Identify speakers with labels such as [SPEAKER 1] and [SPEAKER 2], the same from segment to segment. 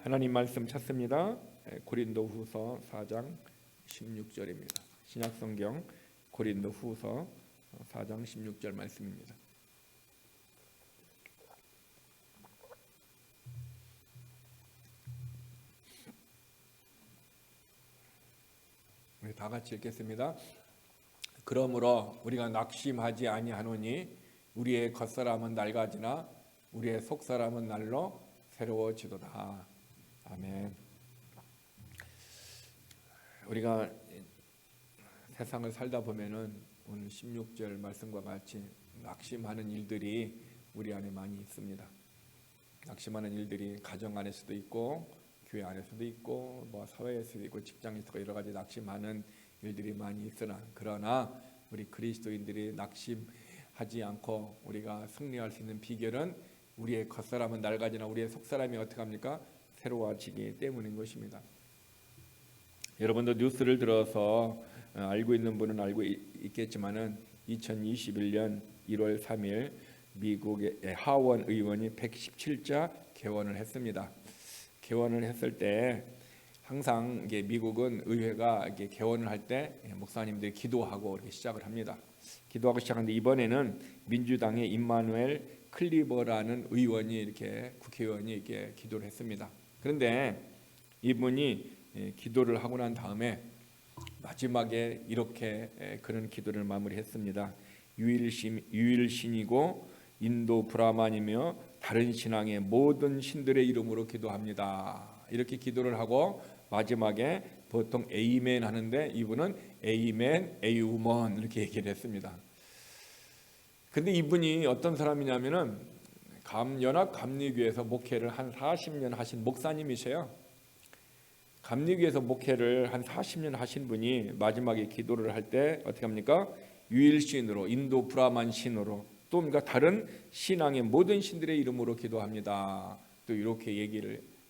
[SPEAKER 1] 하나님 말씀 찾습니다. 고린도후서 4장 16절입니다. 신약성경 고린도후서 4장 16절 말씀입니다. 우리 다 같이 읽겠습니다. 그러므로 우리가 낙심하지 아니하노니 우리의 겉사람은 낡아지나 우리의 속사람은 날로 새로워지도다. 아멘. 우리가 세상을 살다 보면은 오늘 16절 말씀과 같이 낙심하는 일들이 우리 안에 많이 있습니다. 낙심하는 일들이 가정 안에서도 있고 교회 안에서도 있고 뭐 사회에서도 있고 직장에서도 여러 가지 낙심하는 일들이 많이 그러나 우리 그리스도인들이 낙심하지 않고 우리가 승리할 수 있는 비결은 우리의 겉사람은 낡아지나 우리의 속사람이 어떻게 합니까? 새로워지기 때문인 것입니다. 여러분도 뉴스를 들어서 알고 있는 분은 알고 있겠지만은 2021년 1월 3일 미국의 하원 의원이 117자 개원을 했습니다. 개원을 했을 때 항상 이게 미국은 의회가 이게 개원을 할 때 목사님들이 기도하고 이렇게 시작을 합니다. 기도하고 시작하는데 이번에는 민주당의 임마누엘 클리버라는 의원이 이렇게 국회의원이 이렇게 기도를 했습니다. 그런데 이분이 기도를 하고 난 다음에 마지막에 이렇게 그런 기도를 마무리했습니다. 유일신이고 인도 브라만이며 다른 신앙의 모든 신들의 이름으로 기도합니다. 이렇게 기도를 하고 마지막에 보통 에이멘 하는데 이분은 에이멘, 에이우먼 이렇게 얘기를 했습니다. 근데 이분이 어떤 사람이냐면은 연합감리교회에서 목회를 한 40년 하신 목사님이세요. 감리교회에서 목회를 한 40년 하신 분이 마지막에 기도를 할 때 어떻게 합니까? 유일신으로 인도 브라만 신으로 또 뭔가 다른 신앙의 모든 신들의 이름으로 기도합니다. 또 이렇게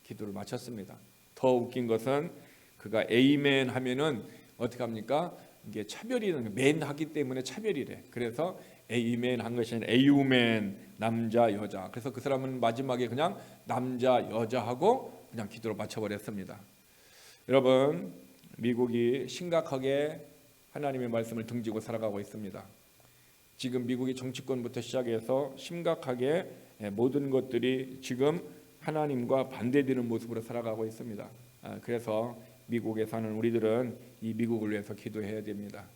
[SPEAKER 1] 기도를 마쳤습니다. 더 웃긴 것은 그가 에이멘 하면은 어떻게 합니까? 이게 차별이는 맨 하기 때문에 차별이래. 그래서 에이멘 한 것이 아니라 에이우멘 남자 여자. 그래서 그 사람은 마지막에 그냥 남자 여자 하고 그냥 기도를 마쳐버렸습니다. 여러분, 미국이 심각하게 하나님의 말씀을 등지고 살아가고 있습니다. 지금 미국이 정치권부터 시작해서 심각하게 모든 것들이 지금 하나님과 반대되는 모습으로 살아가고 있습니다. 그래서 미국에 사는 우리들은 이 미국을 위해서 기도해야 됩니다.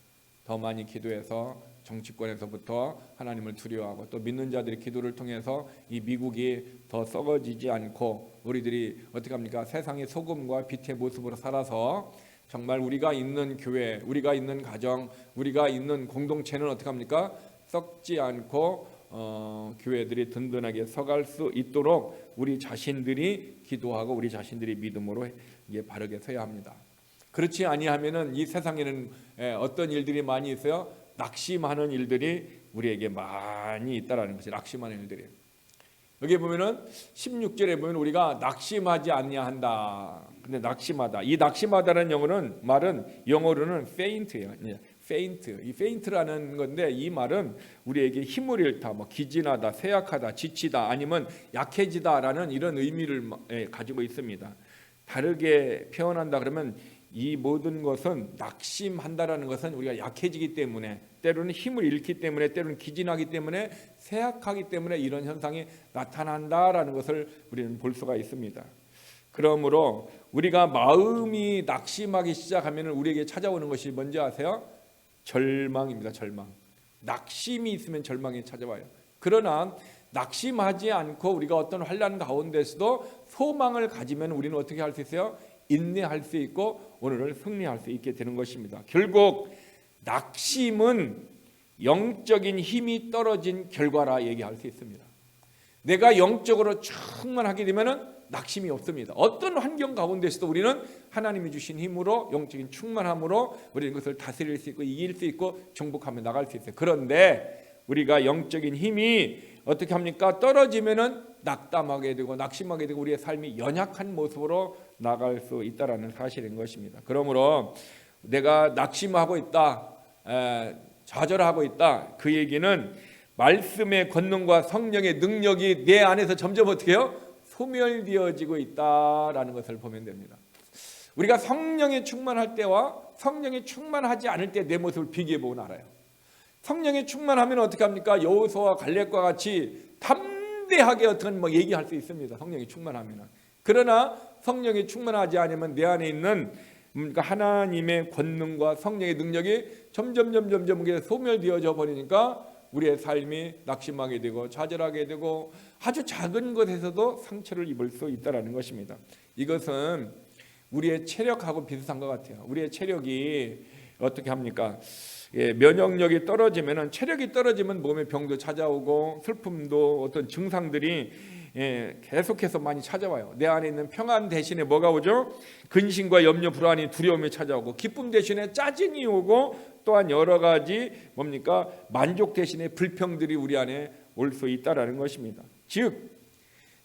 [SPEAKER 1] 더 많이 기도해서 정치권에서부터 하나님을 두려워하고 또 믿는 자들의 기도를 통해서 이 미국이 더 썩어지지 않고 우리들이 어떻게 합니까? 세상의 소금과 빛의 모습으로 살아서 정말 우리가 있는 교회, 우리가 있는 가정, 우리가 있는 공동체는 어떻게 합니까? 썩지 않고 교회들이 든든하게 서갈 수 있도록 우리 자신들이 기도하고 우리 자신들이 믿음으로 이게 바르게 서야 합니다. 그렇지 아니하면은 이 세상에는 어떤 일들이 많이 있어요? 낙심하는 일들이 우리에게 많이 있다라는 것이 낙심하는 일들이. 여기 보면은 16절에 보면 우리가 낙심하지 않냐 한다. 근데 낙심하다. 이 낙심하다는 말은 영어로는 faint예요. faint. 이 faint라는 건데 이 말은 우리에게 힘을 잃다, 뭐 기진하다, 쇠약하다, 지치다, 아니면 약해지다라는 이런 의미를 가지고 있습니다. 다르게 표현한다 그러면 이 모든 것은 낙심한다라는 것은 우리가 약해지기 때문에 때로는 힘을 잃기 때문에 때로는 기진하기 때문에 쇠약하기 때문에 이런 현상이 나타난다라는 것을 우리는 볼 수가 있습니다. 그러므로 우리가 마음이 낙심하기 시작하면 우리에게 찾아오는 것이 뭔지 아세요? 절망입니다. 절망. 낙심이 있으면 절망이 찾아와요. 그러나 낙심하지 않고 우리가 어떤 환난 가운데서도 소망을 가지면 우리는 어떻게 할 수 있어요? 인내할 수 있고 오늘을 승리할 수 있게 되는 것입니다. 결국 낙심은 영적인 힘이 떨어진 결과라 얘기할 수 있습니다. 내가 영적으로 충만하게 되면은 낙심이 없습니다. 어떤 환경 가운데서도 우리는 하나님이 주신 힘으로 영적인 충만함으로 우리는 그것을 다스릴 수 있고 이길 수 있고 정복하며 나갈 수 있어요. 그런데 우리가 영적인 힘이 어떻게 합니까? 떨어지면은 낙담하게 되고 낙심하게 되고 우리의 삶이 연약한 모습으로 나갈 수 있다라는 사실인 것입니다. 그러므로 내가 낙심하고 있다, 좌절하고 있다. 그 얘기는 말씀의 권능과 성령의 능력이 내 안에서 점점 어떻게 해요? 소멸되어지고 있다라는 것을 보면 됩니다. 우리가 성령에 충만할 때와 성령에 충만하지 않을 때 내 모습을 비교해 보면 알아요. 성령에 충만하면 어떻게 합니까? 여호수아와 갈렙과 같이 담대하게 어떤 얘기할 수 있습니다. 성령에 충만하면은. 그러나 성령에 충만하지 않으면 내 안에 있는 하나님의 권능과 성령의 능력이 점점 소멸되어져 버리니까 우리의 삶이 낙심하게 되고 좌절하게 되고 아주 작은 것에서도 상처를 입을 수 있다는 것입니다. 이것은 우리의 체력하고 비슷한 것 같아요. 우리의 체력이 어떻게 합니까? 면역력이 떨어지면은, 체력이 떨어지면 몸에 병도 찾아오고 슬픔도 어떤 증상들이 계속해서 많이 찾아와요. 내 안에 있는 평안 대신에 뭐가 오죠? 근심과 염려, 불안이, 두려움이 찾아오고, 기쁨 대신에 짜증이 오고, 또한 여러 가지 만족 대신에 불평들이 우리 안에 올 수 있다라는 것입니다. 즉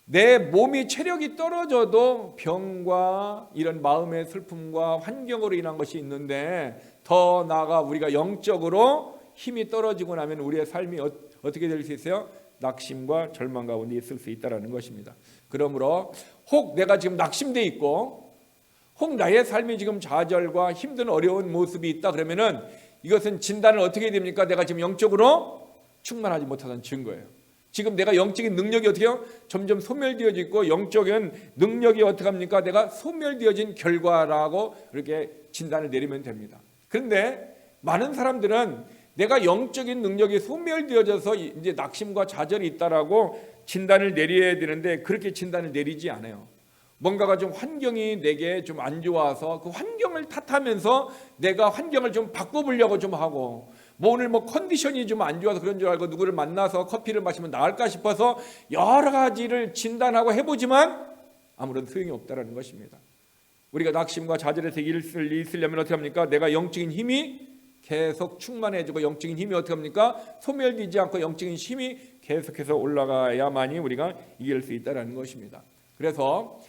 [SPEAKER 1] 내 몸이 체력이 떨어져도 병과 이런 마음의 슬픔과 환경으로 인한 것이 있는데, 더 나아가 우리가 영적으로 힘이 떨어지고 나면 우리의 삶이 어떻게 될 수 있어요? 낙심과 절망 가운데 있을 수 있다는 것입니다. 그러므로 혹 내가 지금 낙심돼 있고 혹 나의 삶이 지금 좌절과 힘든 어려운 모습이 있다 그러면은 이것은 진단을 어떻게 해야 됩니까? 내가 지금 영적으로 충만하지 못하다는 증거예요. 지금 내가 영적인 능력이 어떻게 해요? 점점 소멸되어져 있고 영적인 능력이 어떻게 합니까? 내가 소멸되어진 결과라고 이렇게 진단을 내리면 됩니다. 그런데 많은 사람들은 내가 영적인 능력이 소멸되어져서 이제 낙심과 좌절이 있다라고 진단을 내려야 되는데 그렇게 진단을 내리지 않아요. 뭔가가 좀 환경이 내게 좀 안 좋아서 그 환경을 탓하면서 내가 환경을 좀 바꿔보려고 좀 하고, 오늘 컨디션이 좀 안 좋아서 그런 줄 알고 누구를 만나서 커피를 마시면 나을까 싶어서 여러 가지를 진단하고 해보지만 아무런 소용이 없다라는 것입니다. 우리가 낙심과 좌절에서 있으려면 어떻게 합니까? 내가 영적인 힘이 계속 충만해지고 영적인 힘이 어떻게 합니까? 소멸되지 않고 영적인 힘이 계속해서 올라가야만이 우리가 이길 수 있다는 것입니다. 그래서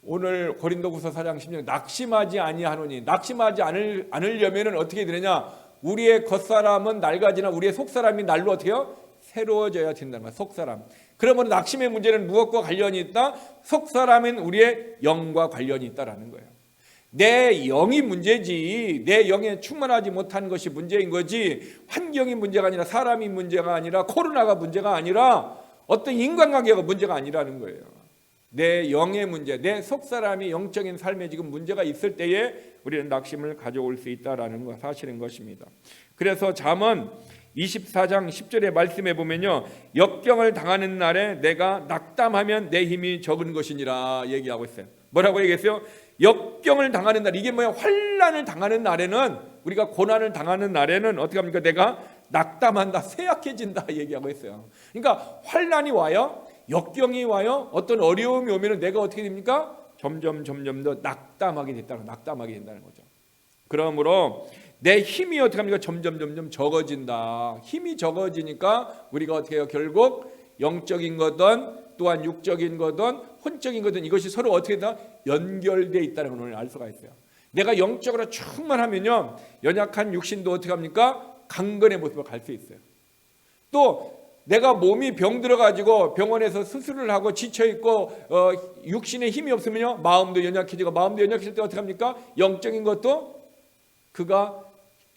[SPEAKER 1] 오늘 고린도후서 4장 10절 낙심하지 아니하노니, 낙심하지 않으려면 어떻게 되느냐? 우리의 겉사람은 낡아지나 우리의 속사람이 날로 어떻게 해요? 새로워져야 된다는 거야. 속사람. 그러면 낙심의 문제는 무엇과 관련이 있다? 속사람인 우리의 영과 관련이 있다라는 거예요. 내 영이 문제지, 내 영에 충만하지 못한 것이 문제인 거지, 환경이 문제가 아니라, 사람이 문제가 아니라, 코로나가 문제가 아니라, 어떤 인간관계가 문제가 아니라는 거예요. 내 영의 문제, 내 속사람이 영적인 삶에 지금 문제가 있을 때에 우리는 낙심을 가져올 수 있다라는 거 사실인 것입니다. 그래서 잠언 24장 10절의 말씀에 보면요, 역경을 당하는 날에 내가 낙담하면 내 힘이 적은 것이니라 얘기하고 있어요. 뭐라고 얘기했어요? 역경을 당하는 날, 이게 뭐야? 환난을 당하는 날에는, 우리가 고난을 당하는 날에는 어떻게 합니까? 내가 낙담한다, 쇠약해진다 얘기하고 있어요. 그러니까 환난이 와요, 역경이 와요, 어떤 어려움이 오면 내가 어떻게 됩니까? 점점 더 낙담하게 된다는 거죠. 그러므로 내 힘이 어떻게 합니까? 점점 적어진다. 힘이 적어지니까 우리가 어떻게 해요? 결국 영적인 거든 또한 육적인 거든 혼적인 거든 이것이 서로 어떻게 다 연결되어 있다는 걸 오늘 알 수가 있어요. 내가 영적으로 충만하면요, 연약한 육신도 어떻게 합니까? 강건의 모습으로 갈 수 있어요. 또 내가 몸이 병들어가지고 병원에서 수술을 하고 지쳐있고 육신에 힘이 없으면요, 마음도 연약해지고, 마음도 연약해질 때 어떻게 합니까? 영적인 것도 그가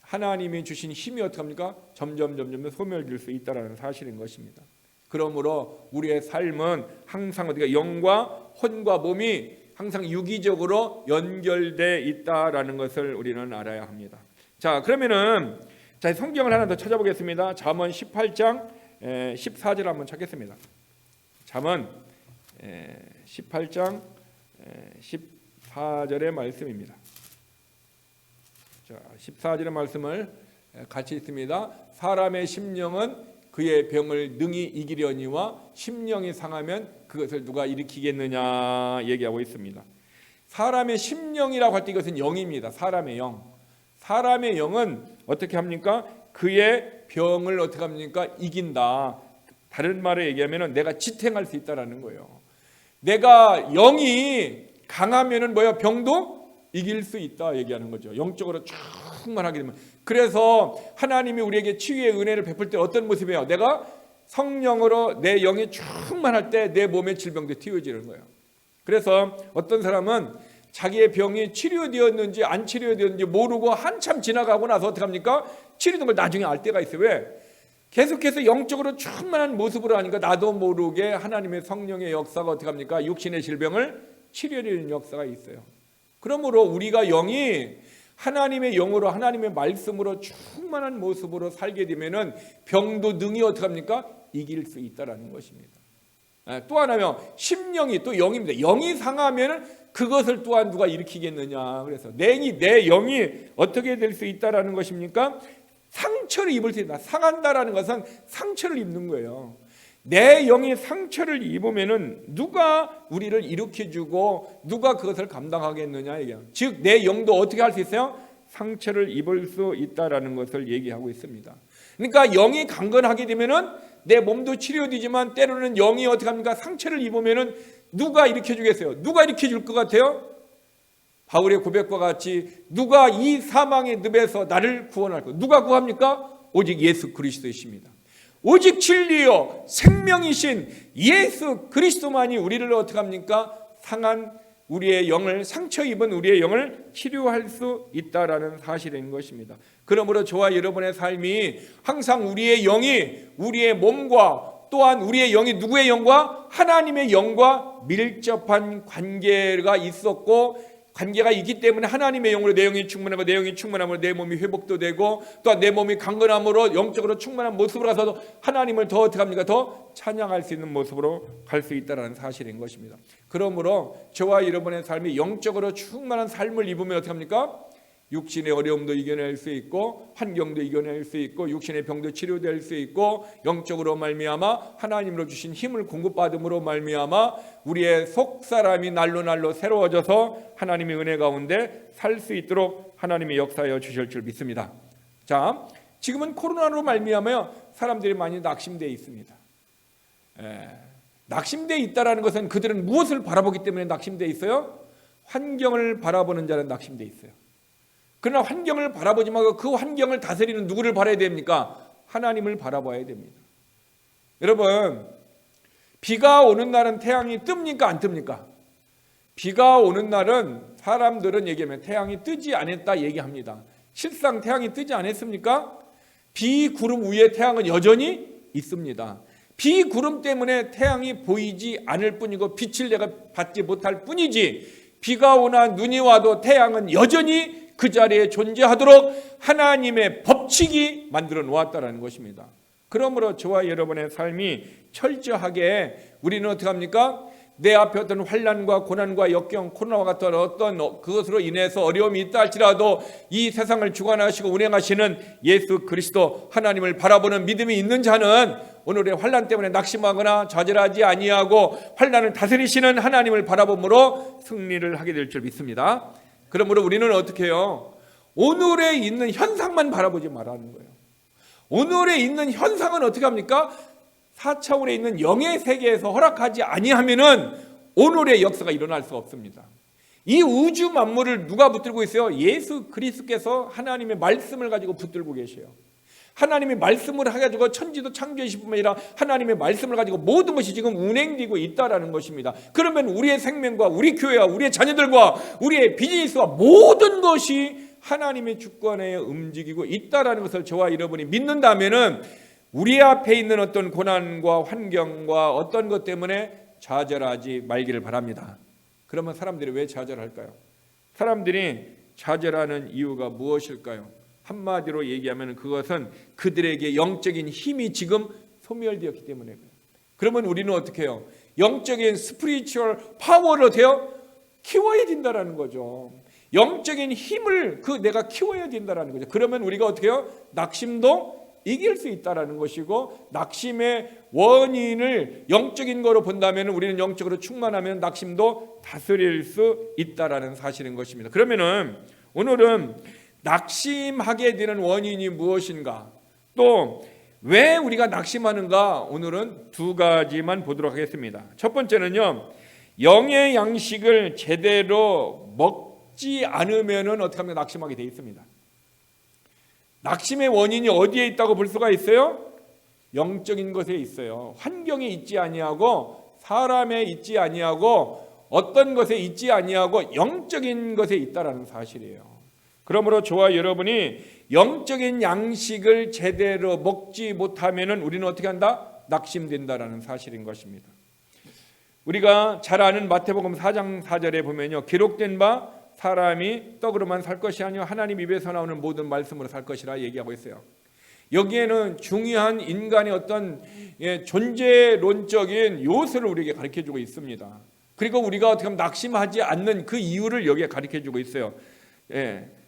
[SPEAKER 1] 하나님이 주신 힘이 어떻게 합니까? 점점 소멸될 수 있다는 사실인 것입니다. 그러므로 우리의 삶은 항상 어디가 영과 혼과 몸이 항상 유기적으로 연결돼 있다라는 것을 우리는 알아야 합니다. 자, 그러면은 성경을 하나 더 찾아보겠습니다. 잠언 18장 14절 한번 찾겠습니다. 잠언 18장 14절의 말씀입니다. 자, 14절의 말씀을 같이 읽습니다. 사람의 심령은 그의 병을 능히 이기려니와 심령이 상하면 그것을 누가 일으키겠느냐 얘기하고 있습니다. 사람의 심령이라고 할 때 이것은 영입니다. 사람의 영. 사람의 영은 어떻게 합니까? 그의 병을 어떻게 합니까? 이긴다. 다른 말로 얘기하면 내가 지탱할 수 있다라는 거예요. 내가 영이 강하면은 뭐야? 병도 이길 수 있다 얘기하는 거죠. 영적으로 충만하게 되면. 그래서 하나님이 우리에게 치유의 은혜를 베풀 때 어떤 모습이에요? 내가 성령으로 내 영이 충만할 때 내 몸의 질병도 튀어지는 거예요. 그래서 어떤 사람은 자기의 병이 치료되었는지 안 치료되었는지 모르고 한참 지나가고 나서 어떻게 합니까? 치료된 걸 나중에 알 때가 있어요. 왜? 계속해서 영적으로 충만한 모습으로 하니까 나도 모르게 하나님의 성령의 역사가 어떻게 합니까? 육신의 질병을 치료하는 역사가 있어요. 그러므로 우리가 영이 하나님의 영으로 하나님의 말씀으로 충만한 모습으로 살게 되면은 병도 능히 어떻게 합니까? 이길 수 있다라는 것입니다. 또 하나면 심령이 또 영입니다. 영이 상하면은 그것을 또한 누가 일으키겠느냐. 그래서 내 영이 어떻게 될 수 있다라는 것입니까? 상처를 입을 수 있다. 상한다라는 것은 상처를 입는 거예요. 내 영이 상처를 입으면은 누가 우리를 일으켜주고 누가 그것을 감당하겠느냐 얘기해요. 즉 내 영도 어떻게 할 수 있어요? 상처를 입을 수 있다라는 것을 얘기하고 있습니다. 그러니까 영이 강건하게 되면은 내 몸도 치료되지만 때로는 영이 어떻게 합니까? 상처를 입으면은 누가 일으켜주겠어요? 누가 일으켜줄 것 같아요? 바울의 고백과 같이 누가 이 사망의 늪에서 나를 구원할 것? 누가 구합니까? 오직 예수 그리스도이십니다. 오직 진리요 생명이신 예수 그리스도만이 우리를 어떻게 합니까? 상한 우리의 영을 상처 입은 우리의 영을 치료할 수 있다라는 사실인 것입니다. 그러므로 저와 여러분의 삶이 항상 우리의 영이 우리의 몸과 또한 우리의 영이 누구의 영과 하나님의 영과 밀접한 관계가 있었고 관계가 있기 때문에 하나님의 영으로 내 영이 충만하고 내 영이 충만함으로 내 몸이 회복도 되고 또한 내 몸이 강건함으로 영적으로 충만한 모습으로 가서도 하나님을 더 어떻게 합니까? 더 찬양할 수 있는 모습으로 갈 수 있다는 사실인 것입니다. 그러므로 저와 여러분의 삶이 영적으로 충만한 삶을 입으면 어떻게 합니까? 육신의 어려움도 이겨낼 수 있고 환경도 이겨낼 수 있고 육신의 병도 치료될 수 있고 영적으로 말미암아 하나님으로 주신 힘을 공급받음으로 말미암아 우리의 속사람이 날로 새로워져서 하나님의 은혜 가운데 살 수 있도록 하나님이 역사하여 주실 줄 믿습니다. 자, 지금은 코로나로 말미암아 사람들이 많이 낙심되어 있습니다. 낙심되어 있다는 것은 그들은 무엇을 바라보기 때문에 낙심되어 있어요? 환경을 바라보는 자는 낙심되어 있어요. 그러나 환경을 바라보지 말고 그 환경을 다스리는 누구를 바라야 됩니까? 하나님을 바라봐야 됩니다. 여러분, 비가 오는 날은 태양이 뜹니까? 안 뜹니까? 비가 오는 날은 사람들은 얘기하면 태양이 뜨지 않았다 얘기합니다. 실상 태양이 뜨지 않았습니까? 비 구름 위에 태양은 여전히 있습니다. 비 구름 때문에 태양이 보이지 않을 뿐이고 빛을 내가 받지 못할 뿐이지 비가 오나 눈이 와도 태양은 여전히 그 자리에 존재하도록 하나님의 법칙이 만들어 놓았다는 것입니다. 그러므로 저와 여러분의 삶이 철저하게 우리는 어떻게 합니까? 내 앞에 어떤 환난과 고난과 역경, 코로나와 같은 어떤 그것으로 인해서 어려움이 있다 할지라도 이 세상을 주관하시고 운행하시는 예수 그리스도 하나님을 바라보는 믿음이 있는 자는 오늘의 환난 때문에 낙심하거나 좌절하지 아니하고 환난을 다스리시는 하나님을 바라봄으로 승리를 하게 될 줄 믿습니다. 그러므로 우리는 어떻게 해요? 오늘에 있는 현상만 바라보지 말라는 거예요. 오늘에 있는 현상은 어떻게 합니까? 4차원에 있는 영의 세계에서 허락하지 아니하면은 오늘의 역사가 일어날 수 없습니다. 이 우주 만물을 누가 붙들고 있어요? 예수 그리스도께서 하나님의 말씀을 가지고 붙들고 계셔요. 하나님의 말씀을 해가지고 천지도 창조하실 뿐만 아니라 하나님의 말씀을 가지고 모든 것이 지금 운행되고 있다라는 것입니다. 그러면 우리의 생명과 우리 교회와 우리의 자녀들과 우리의 비즈니스와 모든 것이 하나님의 주권에 움직이고 있다라는 것을 저와 여러분이 믿는다면은 우리 앞에 있는 어떤 고난과 환경과 어떤 것 때문에 좌절하지 말기를 바랍니다. 그러면 사람들이 왜 좌절할까요? 사람들이 좌절하는 이유가 무엇일까요? 한마디로 얘기하면 그것은 그들에게 영적인 힘이 지금 소멸되었기 때문에 그래요. 그러면 우리는 어떻게 해요? 영적인 스피리추얼 파워를 어떻게 해요? 키워야 된다는 거죠. 영적인 힘을 내가 키워야 된다는 거죠. 그러면 우리가 어떻게 해요? 낙심도 이길 수 있다는 것이고 낙심의 원인을 영적인 거로 본다면 우리는 영적으로 충만하면 낙심도 다스릴 수 있다는 사실인 것입니다. 그러면은 오늘은 낙심하게 되는 원인이 무엇인가? 또 왜 우리가 낙심하는가? 오늘은 두 가지만 보도록 하겠습니다. 첫 번째는요. 영의 양식을 제대로 먹지 않으면은 어떻게 하면 낙심하게 되어 있습니다. 낙심의 원인이 어디에 있다고 볼 수가 있어요? 영적인 것에 있어요. 환경에 있지 아니하고 사람에 있지 아니하고 어떤 것에 있지 아니하고 영적인 것에 있다라는 사실이에요. 그러므로 저와 여러분이 영적인 양식을 제대로 먹지 못하면은 우리는 어떻게 한다? 낙심된다라는 사실인 것입니다. 우리가 잘 아는 마태복음 4장 4절에 보면요, 기록된 바 사람이 떡으로만 살 것이 아니요 하나님 입에서 나오는 모든 말씀으로 살 것이라 얘기하고 있어요. 여기에는 중요한 인간의 어떤 존재론적인 요소를 우리에게 가르쳐주고 있습니다. 그리고 우리가 어떻게 하면 낙심하지 않는 그 이유를 여기에 가르쳐주고 있어요.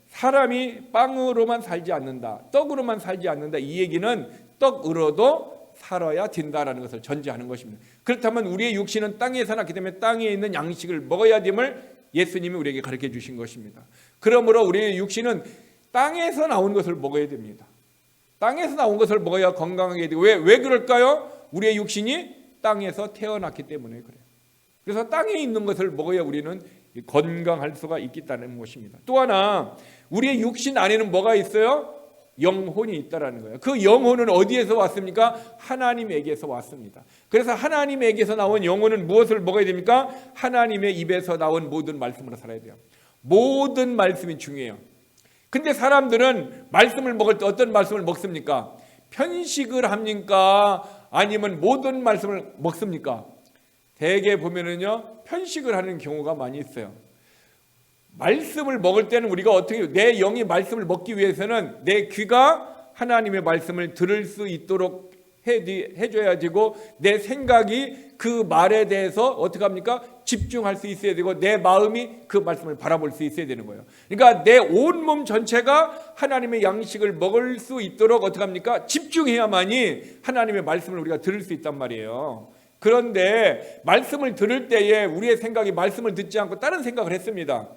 [SPEAKER 1] 사람이 빵으로만 살지 않는다, 떡으로만 살지 않는다, 이 얘기는 떡으로도 살아야 된다라는 것을 전제하는 것입니다. 그렇다면 우리의 육신은 땅에서 났기 때문에 땅에 있는 양식을 먹어야 됨을 예수님이 우리에게 가르쳐 주신 것입니다. 그러므로 우리의 육신은 땅에서 나온 것을 먹어야 됩니다. 땅에서 나온 것을 먹어야 건강하게 되고, 왜 그럴까요? 우리의 육신이 땅에서 태어났기 때문에 그래요. 그래서 땅에 있는 것을 먹어야 우리는 건강할 수가 있겠다는 것입니다. 또 하나, 우리의 육신 안에는 뭐가 있어요? 영혼이 있다라는 거예요. 그 영혼은 어디에서 왔습니까? 하나님에게서 왔습니다. 그래서 하나님에게서 나온 영혼은 무엇을 먹어야 됩니까? 하나님의 입에서 나온 모든 말씀으로 살아야 돼요. 모든 말씀이 중요해요. 근데 사람들은 말씀을 먹을 때 어떤 말씀을 먹습니까? 편식을 합니까? 아니면 모든 말씀을 먹습니까? 대개 보면은요, 편식을 하는 경우가 많이 있어요. 말씀을 먹을 때는 우리가 어떻게, 내 영이 말씀을 먹기 위해서는 내 귀가 하나님의 말씀을 들을 수 있도록 해줘야 되고, 내 생각이 그 말에 대해서 어떻게 합니까? 집중할 수 있어야 되고, 내 마음이 그 말씀을 바라볼 수 있어야 되는 거예요. 그러니까 내 온몸 전체가 하나님의 양식을 먹을 수 있도록 어떻게 합니까? 집중해야만이 하나님의 말씀을 우리가 들을 수 있단 말이에요. 그런데 말씀을 들을 때에 우리의 생각이 말씀을 듣지 않고 다른 생각을 했습니다.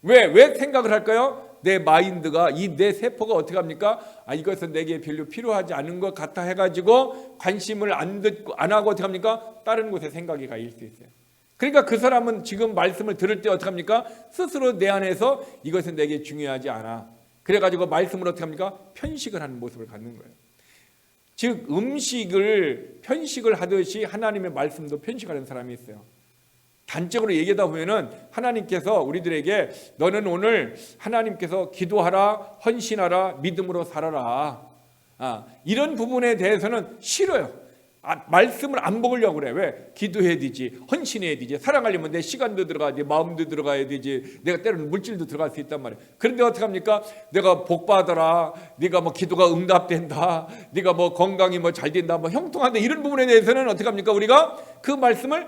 [SPEAKER 1] 왜 생각을 할까요? 내 마인드가, 내 세포가 어떻게 합니까? 이것은 내게 별로 필요하지 않은 것 같아 해가지고 관심을 안 하고 어떻게 합니까? 다른 곳에 생각이 가 있을 수 있어요. 그러니까 그 사람은 지금 말씀을 들을 때 어떻게 합니까? 스스로 내 안에서 이것은 내게 중요하지 않아. 그래가지고 말씀을 어떻게 합니까? 편식을 하는 모습을 갖는 거예요. 즉 음식을 편식을 하듯이 하나님의 말씀도 편식하는 사람이 있어요. 단적으로 얘기하다 보면은 하나님께서 우리들에게 너는 오늘 하나님께서 기도하라, 헌신하라, 믿음으로 살아라, 이런 부분에 대해서는 싫어요. 말씀을 안 먹으려고 그래. 왜? 기도해야 되지, 헌신해야 되지, 사랑하려면 내 시간도 들어가야 돼, 마음도 들어가야 되지, 내가 때로는 물질도 들어갈 수 있단 말이에요. 그런데 어떻게 합니까? 내가 복 받아라, 네가 뭐 기도가 응답된다, 네가 뭐 건강이 뭐 잘 된다, 뭐 형통한다, 이런 부분에 대해서는 어떻게 합니까? 우리가 그 말씀을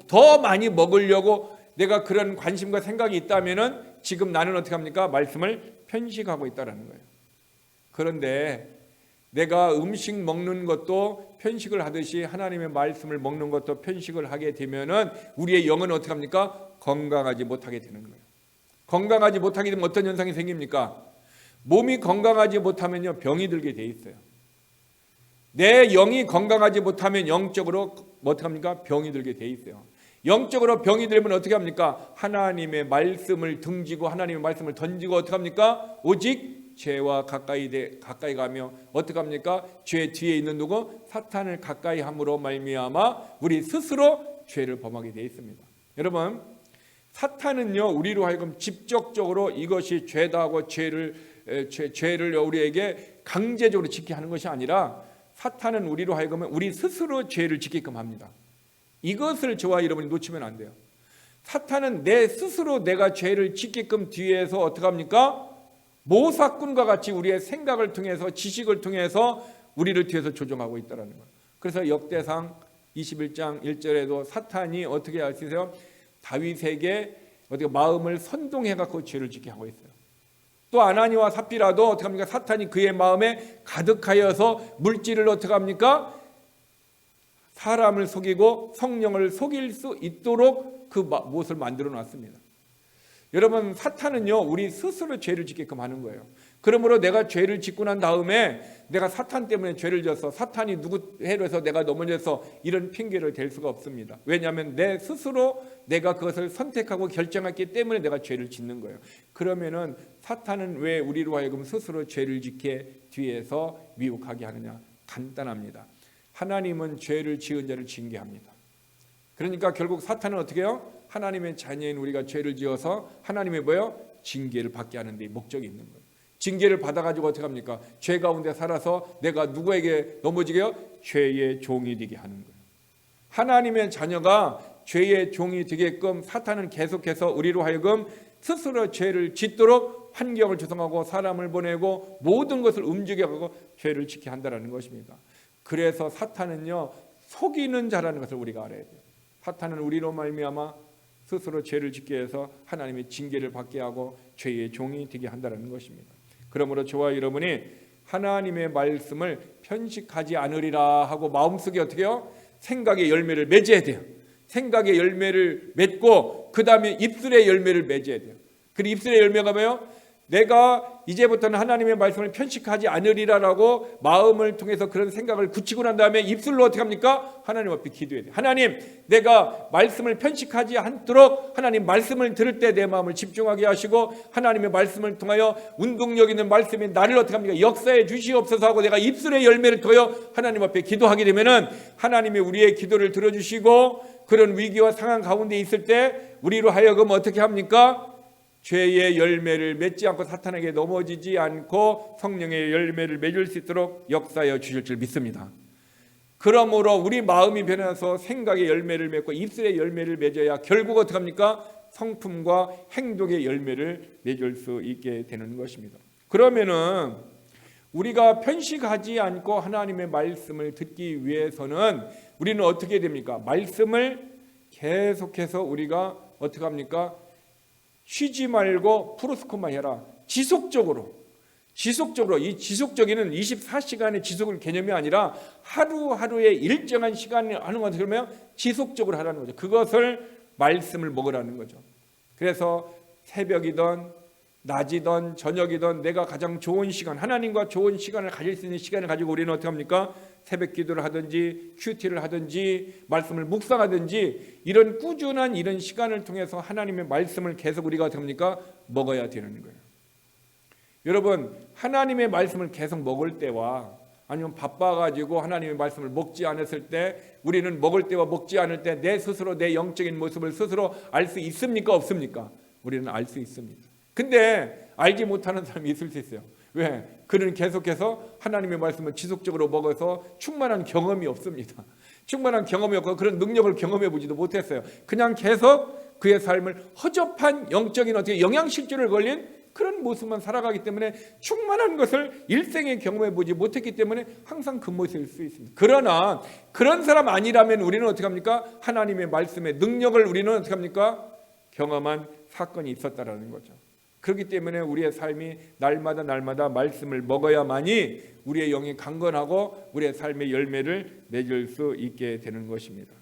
[SPEAKER 1] 더 많이 먹으려고 내가 그런 관심과 생각이 있다면은 지금 나는 어떻게 합니까? 말씀을 편식하고 있다라는 거예요. 그런데 내가 음식 먹는 것도 편식을 하듯이 하나님의 말씀을 먹는 것도 편식을 하게 되면은 우리의 영은 어떻게 합니까? 건강하지 못하게 되는 거예요. 건강하지 못하게 되면 어떤 현상이 생깁니까? 몸이 건강하지 못하면요, 병이 들게 돼 있어요. 내 영이 건강하지 못하면 영적으로 어떻게 합니까? 병이 들게 돼 있어요. 영적으로 병이 들면 어떻게 합니까? 하나님의 말씀을 등지고 하나님의 말씀을 던지고 어떻게 합니까? 오직 죄와 가까이 가며 어떻게 합니까? 죄 뒤에 있는 누구? 사탄을 가까이 함으로 말미암아 우리 스스로 죄를 범하게 되어 있습니다. 여러분, 사탄은요, 우리로 하여금 직접적으로 이것이 죄다 하고 죄를 우리에게 강제적으로 짓게 하는 것이 아니라, 사탄은 우리로 하여금 우리 스스로 죄를 짓게끔 합니다. 이것을 저와 여러분이 놓치면 안 돼요. 사탄은 내 스스로 내가 죄를 짓게끔 뒤에서 어떻게 합니까? 모사꾼과 같이 우리의 생각을 통해서, 지식을 통해서 우리를 뒤에서 조종하고 있다는 거예요. 그래서 역대상 21장 1절에도 사탄이 어떻게 하시세요? 다윗에게 어떻게 마음을 선동해 갖고 죄를 짓게 하고 있어요. 또 아나니와 삽비라도 어떻게 합니까? 사탄이 그의 마음에 가득하여서 물질을 어떻게 합니까? 사람을 속이고 성령을 속일 수 있도록 그 무엇을 만들어 놨습니다. 여러분, 사탄은요, 우리 스스로 죄를 짓게끔 하는 거예요. 그러므로 내가 죄를 짓고 난 다음에 내가 사탄 때문에 죄를 져서, 사탄이 누구 해로해서 내가 넘어져서, 이런 핑계를 댈 수가 없습니다. 왜냐하면 내 스스로 내가 그것을 선택하고 결정했기 때문에 내가 죄를 짓는 거예요. 그러면은 사탄은 왜 우리로 하여금 스스로 죄를 짓게 뒤에서 미혹하게 하느냐? 간단합니다. 하나님은 죄를 지은 자를 징계합니다. 그러니까 결국 사탄은 어떻게 해요? 하나님의 자녀인 우리가 죄를 지어서 하나님의 뭐예요? 징계를 받게 하는 데 목적이 있는 거예요. 징계를 받아가지고 어떻게 합니까? 죄 가운데 살아서 내가 누구에게 넘어지게 해요? 죄의 종이 되게 하는 거예요. 하나님의 자녀가 죄의 종이 되게끔 사탄은 계속해서 우리로 하여금 스스로 죄를 짓도록 환경을 조성하고 사람을 보내고 모든 것을 움직여가고 죄를 짓게 한다는 것입니다. 그래서 사탄은요, 속이는 자라는 것을 우리가 알아야 돼요. 사탄은 우리로 말미암아 스스로 죄를 짓게 해서 하나님의 징계를 받게 하고 죄의 종이 되게 한다는 것입니다. 그러므로 저와 여러분이 하나님의 말씀을 편식하지 않으리라 하고 마음속에 어떻게 해요? 생각의 열매를 맺어야 돼요. 생각의 열매를 맺고 그 다음에 입술의 열매를 맺어야 돼요. 그리고 입술의 열매가 뭐예요? 내가 이제부터는 하나님의 말씀을 편식하지 않으리라라고 마음을 통해서 그런 생각을 굳히고 난 다음에 입술로 어떻게 합니까? 하나님 앞에 기도해야 돼요. 하나님, 내가 말씀을 편식하지 않도록 하나님 말씀을 들을 때 내 마음을 집중하게 하시고 하나님의 말씀을 통하여 운동력 있는 말씀이 나를 어떻게 합니까? 역사해 주시옵소서 하고 내가 입술의 열매를 통하여 하나님 앞에 기도하게 되면은 하나님이 우리의 기도를 들어주시고 그런 위기와 상황 가운데 있을 때 우리로 하여금 어떻게 합니까? 죄의 열매를 맺지 않고 사탄에게 넘어지지 않고 성령의 열매를 맺을 수 있도록 역사하여 주실 줄 믿습니다. 그러므로 우리 마음이 변해서 생각의 열매를 맺고 입술의 열매를 맺어야 결국 어떻게 합니까? 성품과 행동의 열매를 맺을 수 있게 되는 것입니다. 그러면은 우리가 편식하지 않고 하나님의 말씀을 듣기 위해서는 우리는 어떻게 됩니까? 말씀을 계속해서 우리가 어떻게 합니까? 쉬지 말고 프로스코만 해라. 지속적으로 이 지속적인 24시간의 지속을 개념이 아니라 하루하루의 일정한 시간을 하는 것을 그러면 지속적으로 하라는 거죠. 그것을 말씀을 먹으라는 거죠. 그래서 새벽이든 낮이든 저녁이든 내가 가장 좋은 시간, 하나님과 좋은 시간을 가질 수 있는 시간을 가지고 우리는 어떻게 합니까? 새벽 기도를 하든지 큐티를 하든지 말씀을 묵상하든지 이런 꾸준한 이런 시간을 통해서 하나님의 말씀을 계속 우리가 어떻게 합니까? 먹어야 되는 거예요. 여러분, 하나님의 말씀을 계속 먹을 때와 아니면 바빠가지고 하나님의 말씀을 먹지 않았을 때, 우리는 먹을 때와 먹지 않을 때 내 스스로 내 영적인 모습을 스스로 알 수 있습니까? 없습니까? 우리는 알 수 있습니다. 근데 알지 못하는 사람이 있을 수 있어요. 왜? 그는 계속해서 하나님의 말씀을 지속적으로 먹어서 충만한 경험이 없습니다. 충만한 경험이 없고 그런 능력을 경험해 보지도 못했어요. 그냥 계속 그의 삶을 허접한 영적인 어떻게 영양실조를 걸린 그런 모습만 살아가기 때문에 충만한 것을 일생에 경험해 보지 못했기 때문에 항상 그 모습일 수 있습니다. 그러나 그런 사람 아니라면 우리는 어떻게 합니까? 하나님의 말씀의 능력을 우리는 어떻게 합니까? 경험한 사건이 있었다라는 거죠. 그렇기 때문에 우리의 삶이 날마다 말씀을 먹어야만이 우리의 영이 강건하고 우리의 삶의 열매를 맺을 수 있게 되는 것입니다.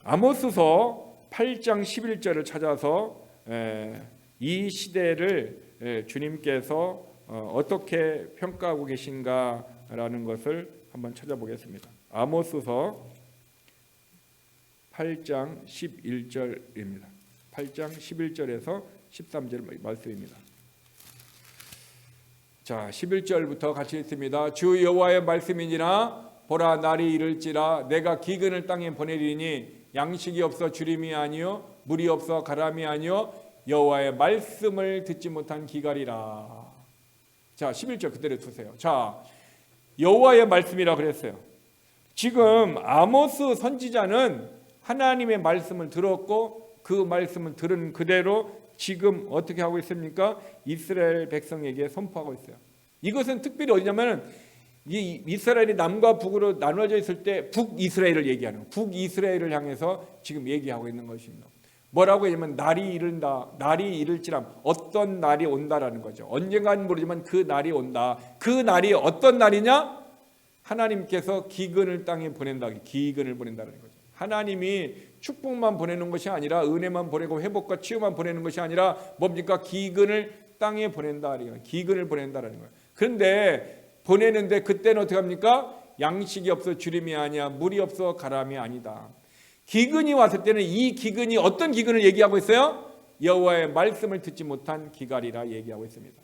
[SPEAKER 1] 아모스서 8장 11절을 찾아서 이 시대를 주님께서 어떻게 평가하고 계신가라는 것을 한번 찾아보겠습니다. 아모스서 8장 11절입니다. 8장 11절에서 13절 말씀입니다. 자, 11절부터 같이 읽습니다. 주 여호와의 말씀이니라 보라 날이 이를지라 내가 기근을 땅에 보내리니 양식이 없어 주림이 아니요 물이 없어 가람이 아니요 여호와의 말씀을 듣지 못한 기갈이라. 자, 11절 그대로 두세요. 자, 여호와의 말씀이라 그랬어요. 지금 아모스 선지자는 하나님의 말씀을 들었고 그 말씀을 들은 그대로 지금 어떻게 하고 있습니까? 이스라엘 백성에게 선포하고 있어요. 이것은 특별히 어디냐면 이 이스라엘이 남과 북으로 나눠져 있을 때 북이스라엘을 얘기하는 거예요. 북이스라엘을 향해서 지금 얘기하고 있는 것입니다. 뭐라고 하냐면 날이 이른다. 날이 이를지람 어떤 날이 온다라는 거죠. 언젠가는 모르지만 그 날이 온다. 그 날이 어떤 날이냐? 하나님께서 기근을 땅에 보낸다. 기근을 보낸다는 거죠. 하나님이 축복만 보내는 것이 아니라 은혜만 보내고 회복과 치유만 보내는 것이 아니라 뭡니까? 기근을 땅에 보낸다. 기근을 보낸다라는 거예요. 그런데 보내는데 그때는 어떻게 합니까? 양식이 없어 주림이 아니야. 물이 없어 가람이 아니다. 기근이 왔을 때는 이 기근이 어떤 기근을 얘기하고 있어요? 여호와의 말씀을 듣지 못한 기갈이라 얘기하고 있습니다.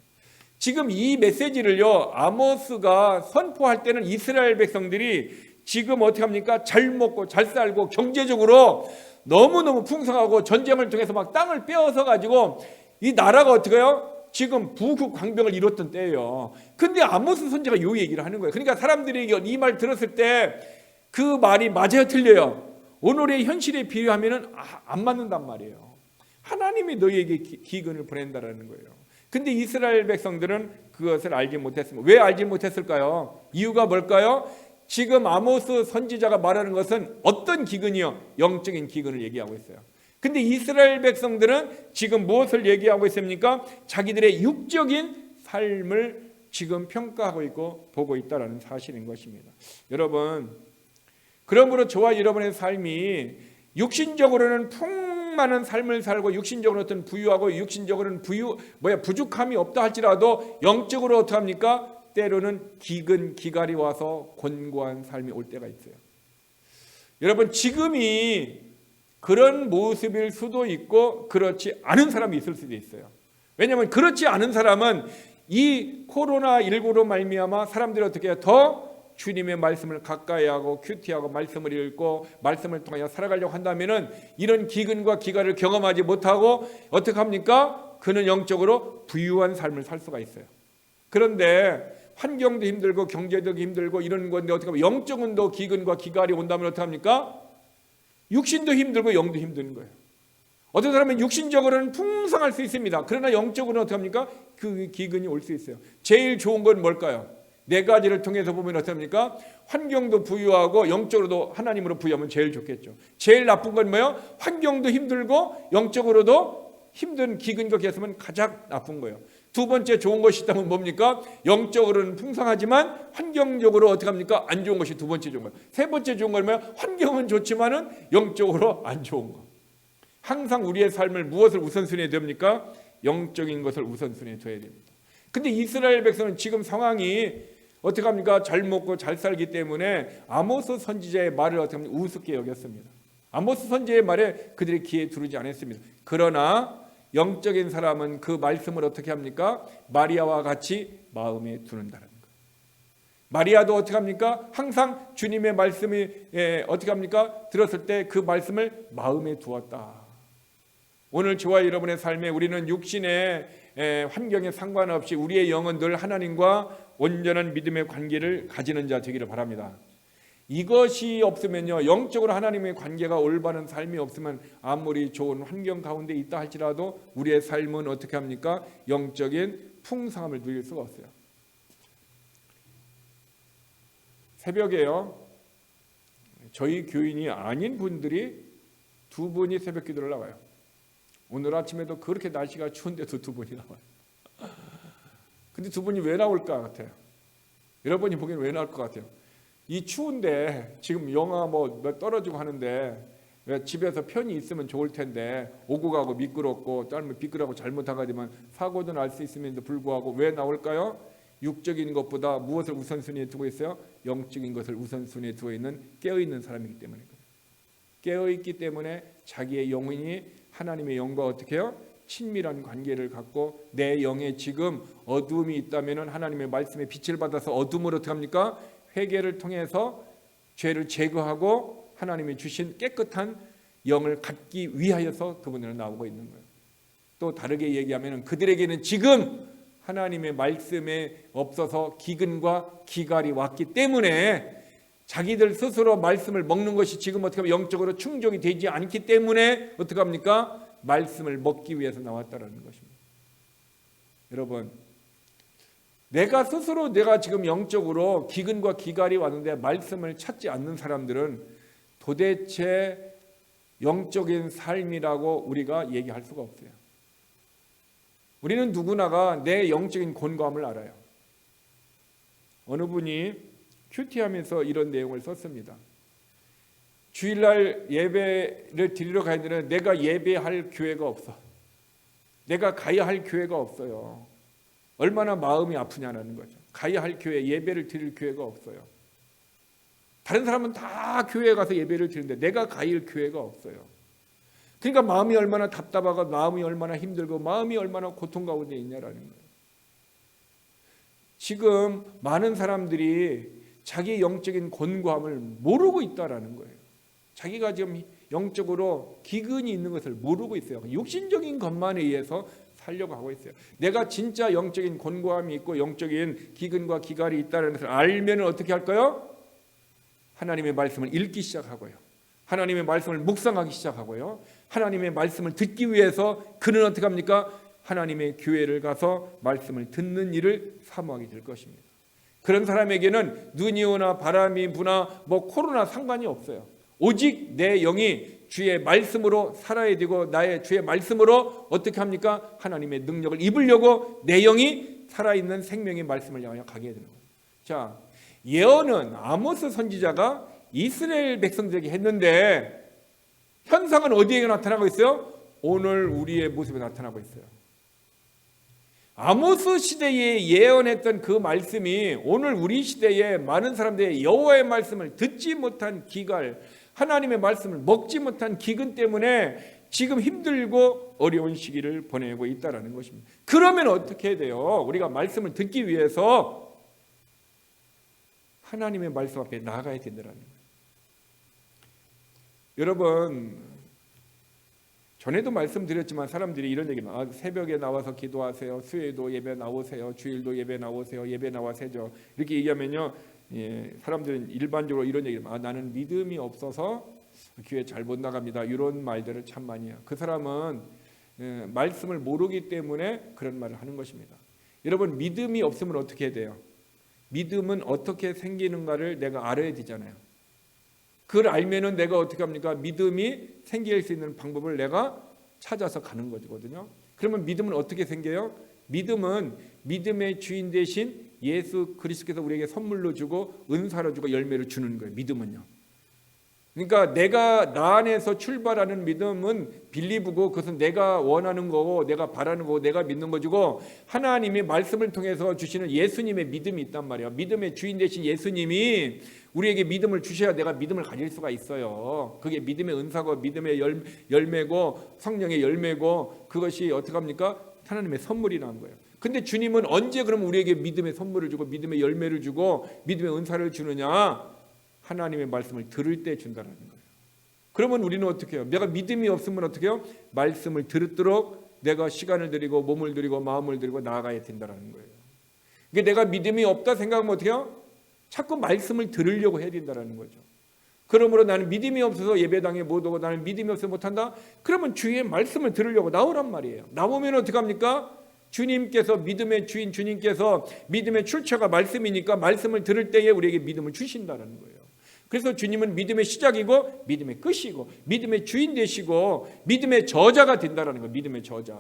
[SPEAKER 1] 지금 이 메시지를요, 아모스가 선포할 때는 이스라엘 백성들이 지금 어떻게 합니까? 잘 먹고 잘 살고 경제적으로 너무너무 풍성하고 전쟁을 통해서 막 땅을 빼앗아 가지고 이 나라가 어떻게 해요? 지금 부국강병을 이뤘던 때예요. 근데 아모스 선지자가 요 얘기를 하는 거예요. 그러니까 사람들이 이 말 들었을 때 그 말이 맞아요, 틀려요? 오늘의 현실에 비유하면은 안 맞는단 말이에요. 하나님이 너희에게 기근을 보낸다라는 거예요. 근데 이스라엘 백성들은 그것을 알지 못했습니다. 왜 알지 못했을까요? 이유가 뭘까요? 지금 아모스 선지자가 말하는 것은 어떤 기근이요? 영적인 기근을 얘기하고 있어요. 근데 이스라엘 백성들은 지금 무엇을 얘기하고 있습니까? 자기들의 육적인 삶을 지금 평가하고 있고 보고 있다는 사실인 것입니다. 여러분, 그러므로 저와 여러분의 삶이 육신적으로는 풍만한 삶을 살고 육신적으로 어떤 부유하고 육신적으로는 부족함이 없다 할지라도 영적으로 어떻게 합니까? 때로는 기갈이 와서 곤고한 삶이 올 때가 있어요. 여러분, 지금이 그런 모습일 수도 있고 그렇지 않은 사람이 있을 수도 있어요. 왜냐하면 그렇지 않은 사람은 이 코로나19로 말미암아 사람들이 어떻게 해요? 더 주님의 말씀을 가까이 하고 큐티하고 말씀을 읽고 말씀을 통하여 살아가려고 한다면은 이런 기근과 기갈을 경험하지 못하고 어떻게 합니까? 그는 영적으로 부유한 삶을 살 수가 있어요. 그런데 환경도 힘들고 경제도 힘들고 이런 건데 어떻게 하면 영적은 더 기근과 기갈이 온다면 어떻게 합니까? 육신도 힘들고 영도 힘든 거예요. 어떤 사람은 육신적으로는 풍성할 수 있습니다. 그러나 영적으로는 어떻게 합니까? 그 기근이 올 수 있어요. 제일 좋은 건 뭘까요? 네 가지를 통해서 보면 어떻게 합니까? 환경도 부유하고 영적으로도 하나님으로 부유하면 제일 좋겠죠. 제일 나쁜 건 뭐예요? 환경도 힘들고 영적으로도 힘든 기근과 기했으면 가장 나쁜 거예요. 두 번째 좋은 것이 있다면 뭡니까? 영적으로는 풍성하지만 환경적으로 어떻게 합니까? 안 좋은 것이 두 번째 좋은 거예요. 세 번째 좋은 건 뭐예요? 환경은 좋지만은 영적으로 안 좋은 거. 항상 우리의 삶을 무엇을 우선순위에 둡니까? 영적인 것을 우선순위에 둬야 됩니다. 근데 이스라엘 백성은 지금 상황이 어떻게 합니까? 잘 먹고 잘 살기 때문에 아모스 선지자의 말을 어떻게 하면 우습게 여겼습니다. 아모스 선지자의 말에 그들의 귀에 두르지 않았습니다. 그러나 영적인 사람은 그 말씀을 어떻게 합니까? 마리아와 같이 마음에 두는다는 거예요. 마리아도 어떻게 합니까? 항상 주님의 말씀이 어떻게 합니까? 들었을 때 그 말씀을 마음에 두었다. 오늘 저와 여러분의 삶에 우리는 육신의 환경에 상관없이 우리의 영은 늘 하나님과 온전한 믿음의 관계를 가지는 자 되기를 바랍니다. 이것이 없으면요, 영적으로 하나님의 관계가 올바른 삶이 없으면 아무리 좋은 환경 가운데 있다 할지라도 우리의 삶은 어떻게 합니까? 영적인 풍성함을 누릴 수가 없어요. 새벽에요, 저희 교인이 아닌 분들이 두 분이 새벽 기도를 나와요. 오늘 아침에도 그렇게 날씨가 추운데도 두 분이 나와요. 근데 두 분이 왜 나올 것 같아요? 여러분이 보기엔 왜 나올 것 같아요? 이 추운데 지금 영하 뭐 떨어지고 하는데 집에서 편히 있으면 좋을 텐데 오고 가고 미끄럽고 짧으면 비끄라고 잘못하가지만 사고도 날 수 있음에도 불구하고 왜 나올까요? 육적인 것보다 무엇을 우선순위에 두고 있어요? 영적인 것을 우선순위에 두어 있는 깨어있는 사람이기 때문에 그래요. 깨어있기 때문에 자기의 영혼이 하나님의 영과 어떻게 해요? 친밀한 관계를 갖고 내 영에 지금 어두움이 있다면 하나님의 말씀에 빛을 받아서 어둠을 어떻게 합니까? 회개를 통해서 죄를 제거하고 하나님이 주신 깨끗한 영을 갖기 위하여서 그분들은 나오고 있는 거예요. 또 다르게 얘기하면 그들에게는 지금 하나님의 말씀에 없어서 기근과 기갈이 왔기 때문에 자기들 스스로 말씀을 먹는 것이 지금 어떻게 하면 영적으로 충족이 되지 않기 때문에 어떻게 합니까? 말씀을 먹기 위해서 나왔다는 것입니다. 여러분, 내가 스스로 내가 지금 영적으로 기근과 기갈이 왔는데 말씀을 찾지 않는 사람들은 도대체 영적인 삶이라고 우리가 얘기할 수가 없어요. 우리는 누구나가 내 영적인 곤고함을 알아요. 어느 분이 큐티하면서 이런 내용을 썼습니다. 주일날 예배를 드리러 가야 되는데 내가 예배할 교회가 없어. 내가 가야 할 교회가 없어요. 얼마나 마음이 아프냐는 거죠. 가야 할 교회, 예배를 드릴 교회가 없어요. 다른 사람은 다 교회에 가서 예배를 드리는데 내가 가야 할 교회가 없어요. 그러니까 마음이 얼마나 답답하고 마음이 얼마나 힘들고 마음이 얼마나 고통 가운데 있냐라는 거예요. 지금 많은 사람들이 자기 영적인 곤고함을 모르고 있다라는 거예요. 자기가 지금 영적으로 기근이 있는 것을 모르고 있어요. 육신적인 것만에 의해서 살려고 하고 있어요. 내가 진짜 영적인 곤고함이 있고 영적인 기근과 기갈이 있다는 것을 알면 어떻게 할까요? 하나님의 말씀을 읽기 시작하고요. 하나님의 말씀을 묵상하기 시작하고요. 하나님의 말씀을 듣기 위해서 그는 어떻게 합니까? 하나님의 교회를 가서 말씀을 듣는 일을 사모하게 될 것입니다. 그런 사람에게는 눈이 오나 바람이 부나 코로나 상관이 없어요. 오직 내 영이 주의 말씀으로 살아야 되고 나의 주의 말씀으로 어떻게 합니까? 하나님의 능력을 입으려고 내 영이 살아있는 생명의 말씀을 향하여 가게 되는 거예요. 자, 예언은 아모스 선지자가 이스라엘 백성들에게 했는데 현상은 어디에 나타나고 있어요? 오늘 우리의 모습에 나타나고 있어요. 아모스 시대에 예언했던 그 말씀이 오늘 우리 시대에 많은 사람들이 여호와의 말씀을 듣지 못한 기갈, 하나님의 말씀을 먹지 못한 기근 때문에 지금 힘들고 어려운 시기를 보내고 있다는 것입니다. 그러면 어떻게 해야 돼요? 우리가 말씀을 듣기 위해서 하나님의 말씀 앞에 나아가야 된다는 거예요. 여러분, 전에도 말씀드렸지만 사람들이 이런 얘기만 새벽에 나와서 기도하세요. 수요일도 예배 나오세요. 주일도 예배 나오세요. 예배 나와세요. 이렇게 얘기하면요, 사람들은 일반적으로 이런 얘기를 나는 믿음이 없어서 교회 잘 못 나갑니다. 이런 말들을 참 많이 해요. 그 사람은 말씀을 모르기 때문에 그런 말을 하는 것입니다. 여러분, 믿음이 없으면 어떻게 해야 돼요? 믿음은 어떻게 생기는가를 내가 알아야 되잖아요. 그걸 알면은 내가 어떻게 합니까? 믿음이 생길 수 있는 방법을 내가 찾아서 가는 거거든요. 그러면 믿음은 어떻게 생겨요? 믿음은 믿음의 주인 대신 예수 그리스도께서 우리에게 선물로 주고 은사로 주고 열매를 주는 거예요. 믿음은요. 그러니까 내가 나 안에서 출발하는 믿음은 빌리브고 그것은 내가 원하는 거고 내가 바라는 거고 내가 믿는 거고 하나님의 말씀을 통해서 주시는 예수님의 믿음이 있단 말이에요. 믿음의 주인 되신 예수님이 우리에게 믿음을 주셔야 내가 믿음을 가질 수가 있어요. 그게 믿음의 은사고 믿음의 열매고 성령의 열매고 그것이 어떻게 합니까? 하나님의 선물이라는 거예요. 근데 주님은 언제 그럼 우리에게 믿음의 선물을 주고 믿음의 열매를 주고 믿음의 은사를 주느냐? 하나님의 말씀을 들을 때 준다는 거예요. 그러면 우리는 어떻게 해요? 내가 믿음이 없으면 어떻게 해요? 말씀을 들도록 내가 시간을 들이고 몸을 들이고 마음을 들이고 나아가야 된다는 거예요. 그러니까 내가 믿음이 없다 생각하면 어떻게 해요? 자꾸 말씀을 들으려고 해야 된다는 거죠. 그러므로 나는 믿음이 없어서 예배당에 못 오고 나는 믿음이 없어서 못한다? 그러면 주의 말씀을 들으려고 나오란 말이에요. 나오면 어떻게 합니까? 주님께서 믿음의 주인 주님께서 믿음의 출처가 말씀이니까 말씀을 들을 때에 우리에게 믿음을 주신다는 거예요. 그래서 주님은 믿음의 시작이고 믿음의 끝이고 믿음의 주인 되시고 믿음의 저자가 된다는 거예요. 믿음의 저자.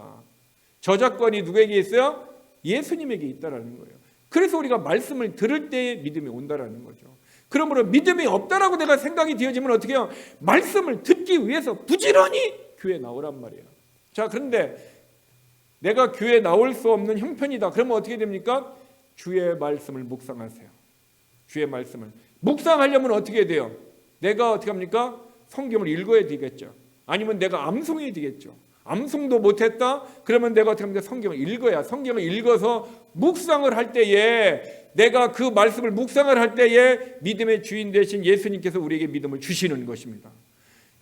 [SPEAKER 1] 저작권이 누구에게 있어요? 예수님에게 있다는 거예요. 그래서 우리가 말씀을 들을 때에 믿음이 온다는 거죠. 그러므로 믿음이 없다라고 내가 생각이 되어지면 어떻게 해요? 말씀을 듣기 위해서 부지런히 교회에 나오란 말이에요. 자, 그런데 내가 교회에 나올 수 없는 형편이다. 그러면 어떻게 됩니까? 주의 말씀을 묵상하세요. 주의 말씀을 묵상하려면 어떻게 해야 돼요? 내가 어떻게 합니까? 성경을 읽어야 되겠죠. 아니면 내가 암송해야 되겠죠. 암송도 못했다? 그러면 내가 어떻게 합니까? 성경을 읽어야. 성경을 읽어서 묵상을 할 때에 내가 그 말씀을 묵상을 할 때에 믿음의 주인 되신 예수님께서 우리에게 믿음을 주시는 것입니다.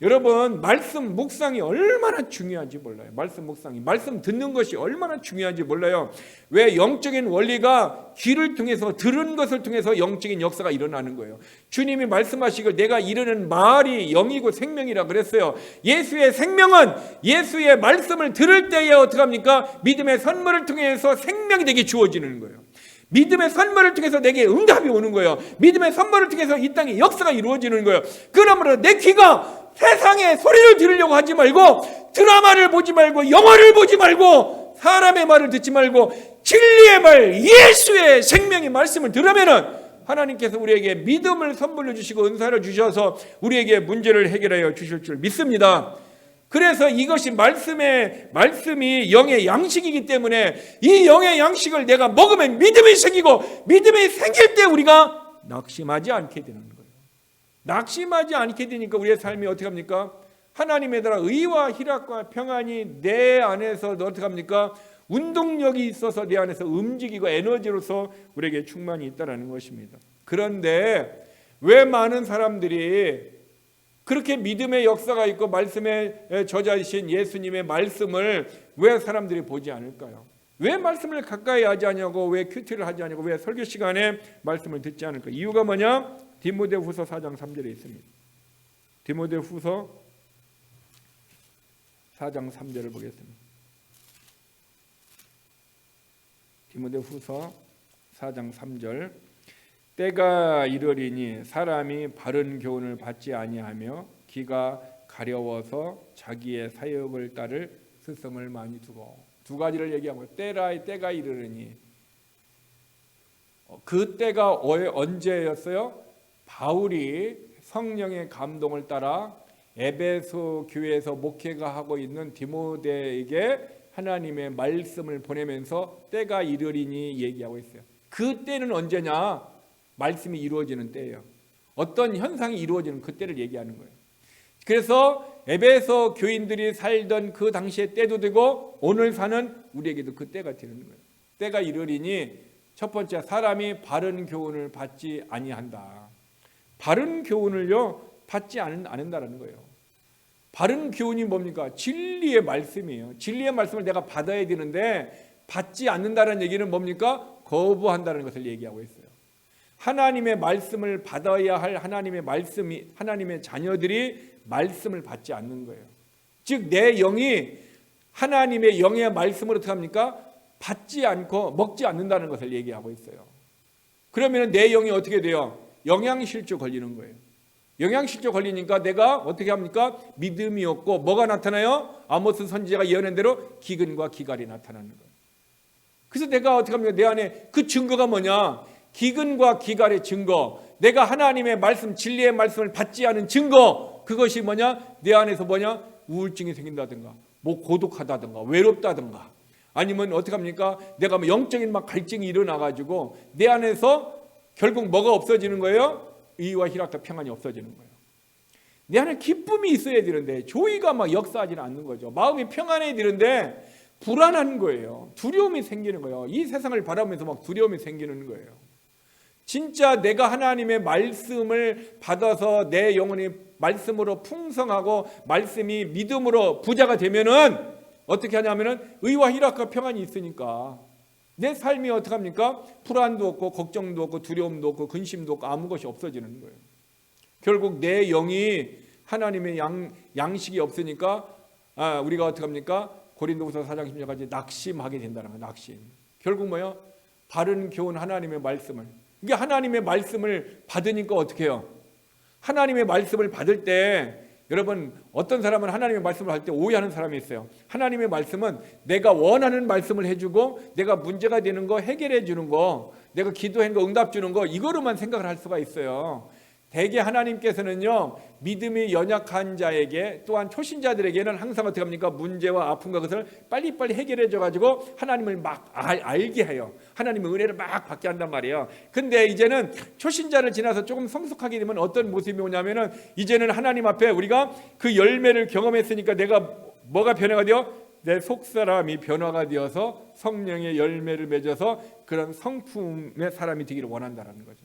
[SPEAKER 1] 여러분, 말씀 묵상이 얼마나 중요한지 몰라요. 말씀 묵상이, 말씀 듣는 것이 얼마나 중요한지 몰라요. 왜? 영적인 원리가 귀를 통해서 들은 것을 통해서 영적인 역사가 일어나는 거예요. 주님이 말씀하시길 내가 이르는 말이 영이고 생명이라 그랬어요. 예수의 생명은 예수의 말씀을 들을 때에 어떻게 합니까? 믿음의 선물을 통해서 생명이 되게 주어지는 거예요. 믿음의 선물을 통해서 내게 응답이 오는 거예요. 믿음의 선물을 통해서 이 땅에 역사가 이루어지는 거예요. 그러므로 내 귀가 세상의 소리를 들으려고 하지 말고 드라마를 보지 말고 영화를 보지 말고 사람의 말을 듣지 말고 진리의 말 예수의 생명의 말씀을 들으면은 하나님께서 우리에게 믿음을 선물로 주시고 은사를 주셔서 우리에게 문제를 해결하여 주실 줄 믿습니다. 그래서 이것이 말씀이 영의 양식이기 때문에 이 영의 양식을 내가 먹으면 믿음이 생기고 믿음이 생길 때 우리가 낙심하지 않게 되는 거예요. 낙심하지 않게 되니까 우리의 삶이 어떻게 합니까? 하나님의 나라 의와 희락과 평안이 내 안에서 어떻게 합니까? 운동력이 있어서 내 안에서 움직이고 에너지로서 우리에게 충만이 있다는 것입니다. 그런데 왜 많은 사람들이 그렇게 믿음의 역사가 있고 말씀의 저자이신 예수님의 말씀을 왜 사람들이 보지 않을까요? 왜 말씀을 가까이 하지 않냐고, 왜 큐티를 하지 않냐고, 왜 설교 시간에 말씀을 듣지 않을까? 이유가 뭐냐? 디모데후서 4장 3절에 있습니다. 디모데후서 4장 3절을 보겠습니다. 디모데후서 4장 3절. 때가 이르리니 사람이 바른 교훈을 받지 아니하며 귀가 가려워서 자기의 사욕을 따를 스승을 많이 두고. 두 가지를 얘기하고, 때가 이르리니, 그 때가 언제였어요? 바울이 성령의 감동을 따라 에베소 교회에서 목회가 하고 있는 디모데에게 하나님의 말씀을 보내면서 때가 이르리니 얘기하고 있어요. 그 때는 언제냐? 말씀이 이루어지는 때예요. 어떤 현상이 이루어지는 그 때를 얘기하는 거예요. 그래서 에베소 교인들이 살던 그 당시의 때도 되고 오늘 사는 우리에게도 그 때가 되는 거예요. 때가 이르리니 첫 번째, 사람이 바른 교훈을 받지 아니한다. 바른 교훈을요 받지 않는다는 거예요. 바른 교훈이 뭡니까? 진리의 말씀이에요. 진리의 말씀을 내가 받아야 되는데 받지 않는다는 얘기는 뭡니까? 거부한다는 것을 얘기하고 있어요. 하나님의 말씀을 받아야 할 하나님의 자녀들이 말씀을 받지 않는 거예요. 즉 내 영이 하나님의 영의 말씀으로 어떻게 합니까? 받지 않고 먹지 않는다는 것을 얘기하고 있어요. 그러면 내 영이 어떻게 돼요? 영양실조 걸리는 거예요. 영양실조 걸리니까 내가 어떻게 합니까? 믿음이 없고 뭐가 나타나요? 아모스 선지자가 예언한 대로 기근과 기갈이 나타나는 거예요. 그래서 내가 어떻게 합니까? 내 안에 그 증거가 뭐냐? 기근과 기갈의 증거, 내가 하나님의 말씀, 진리의 말씀을 받지 않은 증거, 그것이 뭐냐? 내 안에서 뭐냐? 우울증이 생긴다든가, 뭐 고독하다든가, 외롭다든가, 아니면 어떻게 합니까? 내가 뭐 영적인 막 갈증이 일어나가지고 내 안에서 결국 뭐가 없어지는 거예요? 의와 희락과 평안이 없어지는 거예요. 내 안에 기쁨이 있어야 되는데 조의가 막 역사하지는 않는 거죠. 마음이 평안해야 되는데 불안한 거예요. 두려움이 생기는 거예요. 이 세상을 바라보면서 막 두려움이 생기는 거예요. 진짜 내가 하나님의 말씀을 받아서 내 영혼이 말씀으로 풍성하고 말씀이 믿음으로 부자가 되면은 어떻게 하냐면은 의와 희락과 평안이 있으니까 내 삶이 어떻게 합니까? 불안도 없고 걱정도 없고 두려움도 없고 근심도 없고 아무 것이 없어지는 거예요. 결국 내 영이 하나님의 양식이 없으니까 우리가 어떻게 합니까? 고린도후서 4장 10절까지 낙심하게 된다는 거예요. 낙심. 결국 뭐예요? 바른 교훈 하나님의 말씀을. 이게 하나님의 말씀을 받으니까 어떻게 해요? 하나님의 말씀을 받을 때 여러분 어떤 사람은 하나님의 말씀을 할 때 오해하는 사람이 있어요. 하나님의 말씀은 내가 원하는 말씀을 해주고 내가 문제가 되는 거 해결해 주는 거, 내가 기도한 거 응답 주는 거, 이거로만 생각을 할 수가 있어요. 대개 하나님께서는요 믿음이 연약한 자에게 또한 초신자들에게는 항상 어떻게 합니까? 문제와 아픔과 것을 빨리빨리 해결해 줘가지고 하나님을 막 알게 해요. 하나님의 은혜를 막 받게 한단 말이에요. 근데 이제는 초신자를 지나서 조금 성숙하게 되면 어떤 모습이 오냐면은 이제는 하나님 앞에 우리가 그 열매를 경험했으니까 내가 뭐가 변화가 되어? 내 속사람이 변화가 되어서 성령의 열매를 맺어서 그런 성품의 사람이 되기를 원한다는 거죠.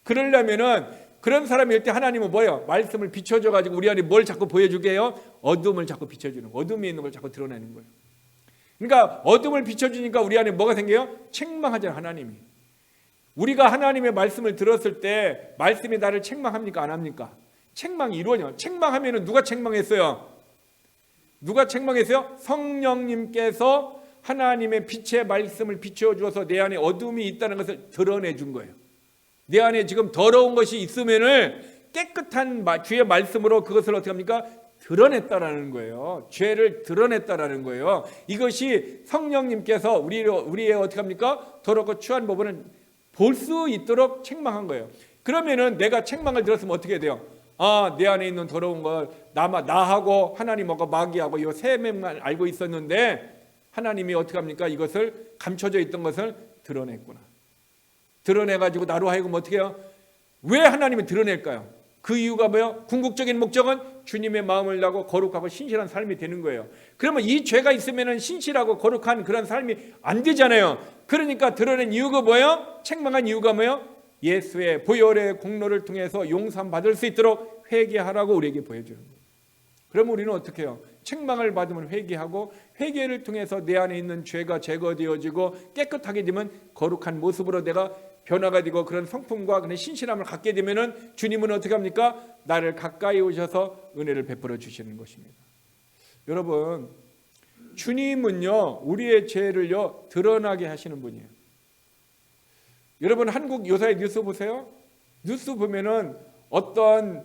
[SPEAKER 1] 그러려면은 그런 사람일 때 하나님은 뭐예요? 말씀을 비춰줘가지고 우리 안에 뭘 자꾸 보여주게 해요? 어둠을 자꾸 비춰주는 거예요. 어둠에 있는 걸 자꾸 드러내는 거예요. 그러니까 어둠을 비춰주니까 우리 안에 뭐가 생겨요? 책망하잖아요. 하나님이. 우리가 하나님의 말씀을 들었을 때 말씀이 나를 책망합니까? 안 합니까? 책망이 이루어져요. 책망하면 누가 책망했어요? 누가 책망했어요? 성령님께서 하나님의 빛의 말씀을 비춰주어서 내 안에 어둠이 있다는 것을 드러내준 거예요. 내 안에 지금 더러운 것이 있으면은 깨끗한 주의 말씀으로 그것을 어떻게 합니까? 드러냈다라는 거예요. 죄를 드러냈다라는 거예요. 이것이 성령님께서 우리의 어떻게 합니까? 더럽고 추한 부분을 볼 수 있도록 책망한 거예요. 그러면은 내가 책망을 들었으면 어떻게 돼요? 내 안에 있는 더러운 걸 나하고 하나님하고 마귀하고 이 세 명만 알고 있었는데 하나님이 어떻게 합니까? 이것을 감춰져 있던 것을 드러냈구나. 드러내가지고 나로 하여금 어떻게 해요? 왜 하나님이 드러낼까요? 그 이유가 뭐예요? 궁극적인 목적은 주님의 마음을 나고 거룩하고 신실한 삶이 되는 거예요. 그러면 이 죄가 있으면 신실하고 거룩한 그런 삶이 안 되잖아요. 그러니까 드러낸 이유가 뭐예요? 책망한 이유가 뭐예요? 예수의 보혈의 공로를 통해서 용서받을 수 있도록 회개하라고 우리에게 보여주는 거예요. 그럼 우리는 어떻게 해요? 책망을 받으면 회개하고, 회개를 통해서 내 안에 있는 죄가 제거되어지고 깨끗하게 되면 거룩한 모습으로 내가 변화가 되고 그런 성품과 그런 신실함을 갖게 되면은 주님은 어떻게 합니까? 나를 가까이 오셔서 은혜를 베풀어 주시는 것입니다. 여러분, 주님은요 우리의 죄를요 드러나게 하시는 분이에요. 여러분, 한국 요사의 뉴스 보세요. 뉴스 보면은 어떤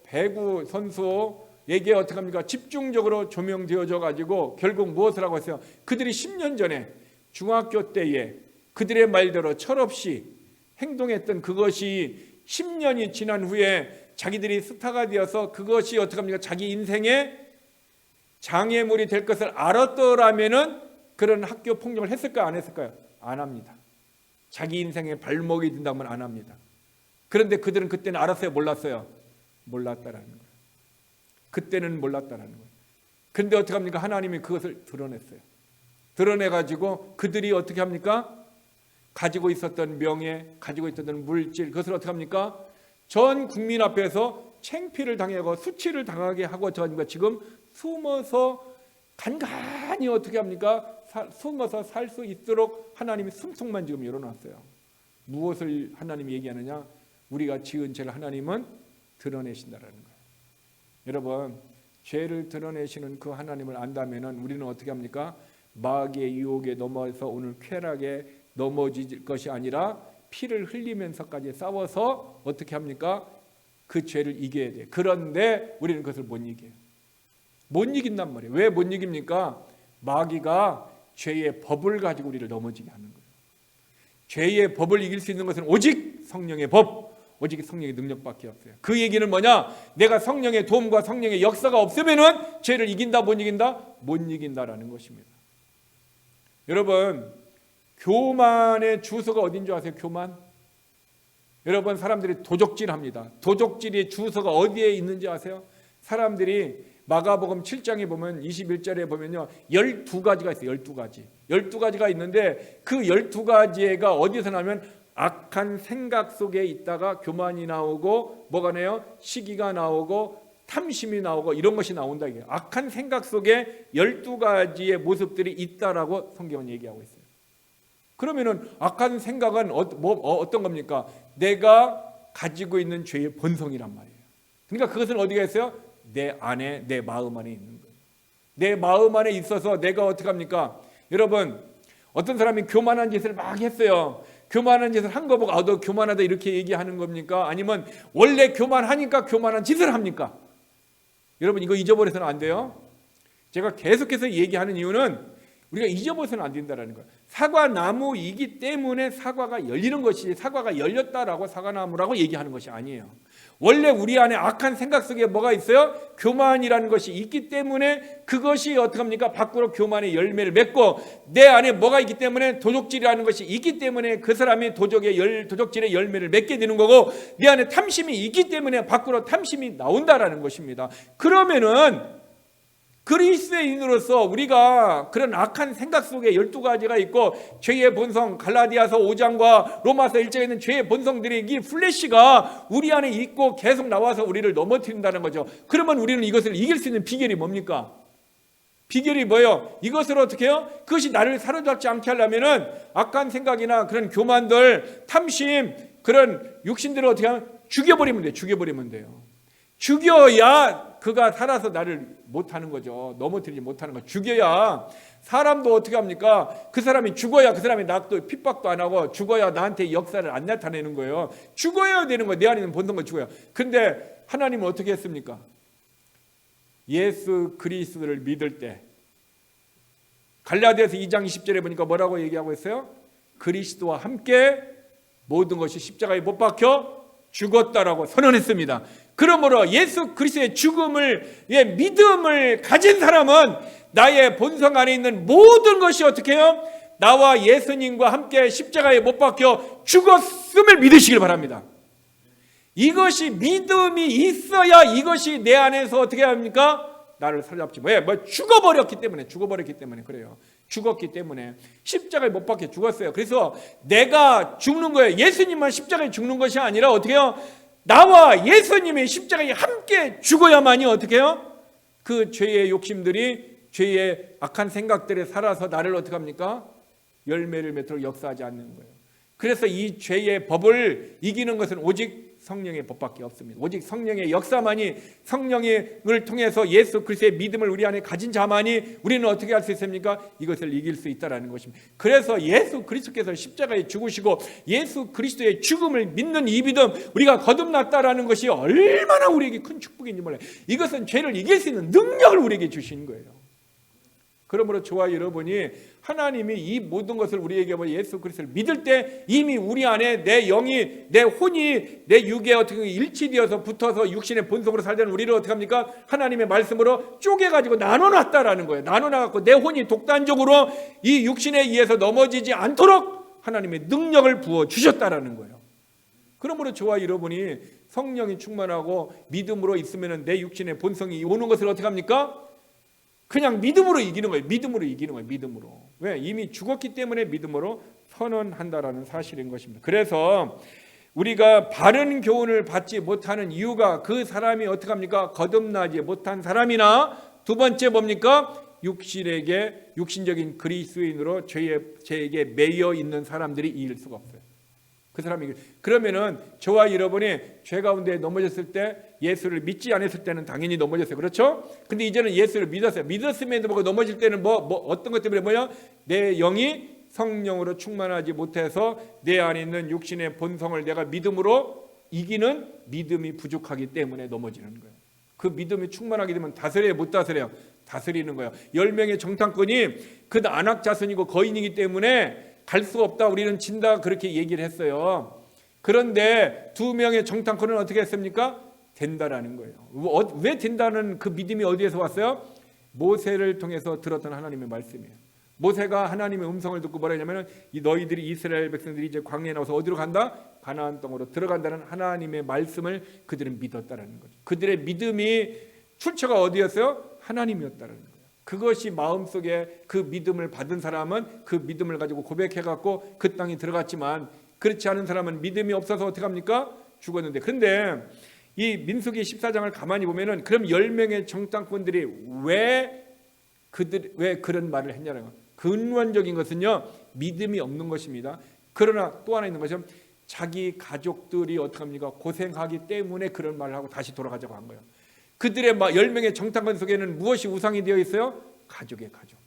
[SPEAKER 1] 배구 선수에게 어떻게 합니까? 집중적으로 조명되어져 가지고 결국 무엇을 하고 있어요? 그들이 10년 전에 중학교 때에 그들의 말대로 철없이 행동했던 그것이 10년이 지난 후에 자기들이 스타가 되어서 그것이 어떻게 합니까? 자기 인생의 장애물이 될 것을 알았더라면은 그런 학교 폭력을 했을까요? 안 했을까요? 안 합니다. 자기 인생의 발목이 된다면 안 합니다. 그런데 그들은 그때는 알았어요? 몰랐어요? 몰랐다라는 거예요. 그때는 몰랐다라는 거예요. 그런데 어떻게 합니까? 하나님이 그것을 드러냈어요. 드러내가지고 그들이 어떻게 합니까? 가지고 있었던 명예, 가지고 있었던 물질, 그것을 어떻게 합니까? 전 국민 앞에서 창피를 당하고 수치를 당하게 하고 지금 숨어서 간간히 어떻게 합니까? 숨어서 살 수 있도록 하나님이 숨통만 지금 열어놨어요. 무엇을 하나님이 얘기하느냐? 우리가 지은 죄를 하나님은 드러내신다라는 거예요. 여러분, 죄를 드러내시는 그 하나님을 안다면은 우리는 어떻게 합니까? 마귀의 유혹에 넘어서 오늘 쾌락에 넘어질 것이 아니라 피를 흘리면서까지 싸워서 어떻게 합니까? 그 죄를 이겨야 돼요. 그런데 우리는 그것을 못 이겨요. 못 이긴단 말이에요. 왜 못 이깁니까? 마귀가 죄의 법을 가지고 우리를 넘어지게 하는 거예요. 죄의 법을 이길 수 있는 것은 오직 성령의 법, 오직 성령의 능력밖에 없어요. 그 얘기는 뭐냐? 내가 성령의 도움과 성령의 역사가 없으면은 죄를 이긴다, 못 이긴다? 못 이긴다라는 것입니다. 여러분, 교만의 주소가 어딘 줄 아세요? 교만? 여러분, 사람들이 도적질합니다. 도적질의 주소가 어디에 있는지 아세요? 사람들이 마가복음 7장에 보면 21절에 보면요 12가지가 있어요. 12가지가 있는데 그 12가지가 어디서 나면 악한 생각 속에 있다가 교만이 나오고 뭐가 나요? 시기가 나오고 탐심이 나오고 이런 것이 나온다. 이게 악한 생각 속에 12가지의 모습들이 있다라고 성경은 얘기하고 있어요. 그러면은 악한 생각은 어떤 겁니까? 내가 가지고 있는 죄의 본성이란 말이에요. 그러니까 그것은 어디가 있어요? 내 안에, 내 마음 안에 있는 거예요. 내 마음 안에 있어서 내가 어떻게 합니까? 여러분, 어떤 사람이 교만한 짓을 막 했어요. 교만한 짓을 한 거 보고 너 교만하다 이렇게 얘기하는 겁니까? 아니면 원래 교만하니까 교만한 짓을 합니까? 여러분, 이거 잊어버려서는 안 돼요. 제가 계속해서 얘기하는 이유는 우리가 잊어버려서는 안 된다는 거예요. 사과나무이기 때문에 사과가 열리는 것이지 사과가 열렸다라고 사과나무라고 얘기하는 것이 아니에요. 원래 우리 안에 악한 생각 속에 뭐가 있어요? 교만이라는 것이 있기 때문에 그것이 어떻게 합니까? 밖으로 교만의 열매를 맺고 내 안에 뭐가 있기 때문에 도적질이라는 것이 있기 때문에 그 사람이 도적질의 열매를 맺게 되는 거고 내 안에 탐심이 있기 때문에 밖으로 탐심이 나온다라는 것입니다. 그러면은 그리스도인으로서 우리가 그런 악한 생각 속에 12가지가 있고 죄의 본성, 갈라디아서 5장과 로마서 1장에 있는 죄의 본성들이 이 플래시가 우리 안에 있고 계속 나와서 우리를 넘어뜨린다는 거죠. 그러면 우리는 이것을 이길 수 있는 비결이 뭡니까? 비결이 뭐예요? 이것을 어떻게 해요? 그것이 나를 사로잡지 않게 하려면은 악한 생각이나 그런 교만들, 탐심, 그런 육신들을 어떻게 하면 죽여버리면 돼요. 죽여버리면 돼요. 죽여야 그가 살아서 나를 못하는 거죠. 넘어뜨리지 못하는 거. 죽여야 사람도 어떻게 합니까? 그 사람이 죽어야 그 사람이 나도 핍박도 안 하고 죽어야 나한테 역사를 안 나타내는 거예요. 죽어야 되는 거예요. 내 안에 있는 본성을 죽어야. 근데 하나님은 어떻게 했습니까? 예수 그리스도를 믿을 때 갈라디아서 2장 20절에 보니까 뭐라고 얘기하고 있어요? 그리스도와 함께 모든 것이 십자가에 못 박혀 죽었다라고 선언했습니다. 그러므로 예수 그리스도의 믿음을 가진 사람은 나의 본성 안에 있는 모든 것이 어떻게 해요? 나와 예수님과 함께 십자가에 못 박혀 죽었음을 믿으시길 바랍니다. 이것이 믿음이 있어야 이것이 내 안에서 어떻게 합니까? 나를 사로잡지. 왜? 죽어버렸기 때문에 그래요. 죽었기 때문에 십자가에 못 박혀 죽었어요. 그래서 내가 죽는 거예요. 예수님만 십자가에 죽는 것이 아니라 어떻게 해요? 나와 예수님이 십자가에 함께 죽어야만이 어떻게 해요? 그 죄의 욕심들이, 죄의 악한 생각들에 살아서 나를 어떻게 합니까? 열매를 맺도록 역사하지 않는 거예요. 그래서 이 죄의 법을 이기는 것은 오직 성령의 법밖에 없습니다. 오직 성령의 역사만이, 성령을 통해서 예수 그리스도의 믿음을 우리 안에 가진 자만이 우리는 어떻게 할 수 있습니까? 이것을 이길 수 있다는 것입니다. 그래서 예수 그리스도께서 십자가에 죽으시고 예수 그리스도의 죽음을 믿는 이 믿음, 우리가 거듭났다라는 것이 얼마나 우리에게 큰 축복인지 몰라요. 이것은 죄를 이길 수 있는 능력을 우리에게 주신 거예요. 그러므로 저와 여러분이 하나님이 이 모든 것을 우리에게 예수 그리스도를 믿을 때 이미 우리 안에 내 영이, 내 혼이, 내 육에 어떻게 일치되어서 붙어서 육신의 본성으로 살던 우리를 어떻게 합니까? 하나님의 말씀으로 쪼개가지고 나눠놨다라는 거예요. 나눠놔갖고 내 혼이 독단적으로 이 육신에 의해서 넘어지지 않도록 하나님의 능력을 부어주셨다라는 거예요. 그러므로 저와 여러분이 성령이 충만하고 믿음으로 있으면 내 육신의 본성이 오는 것을 어떻게 합니까? 그냥 믿음으로 이기는 거예요. 믿음으로 이기는 거예요. 믿음으로. 왜? 이미 죽었기 때문에 믿음으로 선언한다라는 사실인 것입니다. 그래서 우리가 바른 교훈을 받지 못하는 이유가 그 사람이 어떻게 합니까? 거듭나지 못한 사람이나 두 번째 뭡니까? 육신적인 그리스도인으로 죄에게 매여 있는 사람들이 이길 수가 없어요. 그 사람이 그러면은 저와 여러분이 죄 가운데 넘어졌을 때 예수를 믿지 않았을 때는 당연히 넘어졌어요. 그렇죠? 근데 이제는 예수를 믿었어요. 믿었음에도 뭐 넘어질 때는 어떤 것 때문에 뭐냐? 내 영이 성령으로 충만하지 못해서 내 안에 있는 육신의 본성을 내가 믿음으로 이기는 믿음이 부족하기 때문에 넘어지는 거예요. 그 믿음이 충만하게 되면 다스려요, 못 다스려요? 다스리는 거예요. 10명의 정탐꾼이 그 안악자손이고 거인이기 때문에 갈 수가 없다, 우리는 진다, 그렇게 얘기를 했어요. 그런데 2명의 정탐꾼은 어떻게 했습니까? 된다라는 거예요. 왜 된다는 그 믿음이 어디에서 왔어요? 모세를 통해서 들었던 하나님의 말씀이에요. 모세가 하나님의 음성을 듣고 뭐라 했냐면 너희들이 이스라엘 백성들이 이제 광야에 나와서 어디로 간다? 가나안 땅으로 들어간다는 하나님의 말씀을 그들은 믿었다라는 거죠. 그들의 믿음이 출처가 어디였어요? 하나님이었다라는 거예요. 그것이 마음속에 그 믿음을 받은 사람은 그 믿음을 가지고 고백해갖고 그 땅에 들어갔지만, 그렇지 않은 사람은 믿음이 없어서 어떻게 합니까? 죽었는데. 그런데 이 민수기 14장을 가만히 보면은 그럼 10명의 정탐꾼들이 왜 그런 말을 했냐는 거예요. 근원적인 것은요, 믿음이 없는 것입니다. 그러나 또 하나 있는 것은 자기 가족들이 어떻게 합니까? 고생하기 때문에 그런 말을 하고 다시 돌아가자고 한 거예요. 그들의 10명의 정탐꾼 속에는 무엇이 우상이 되어 있어요? 가족의 가족.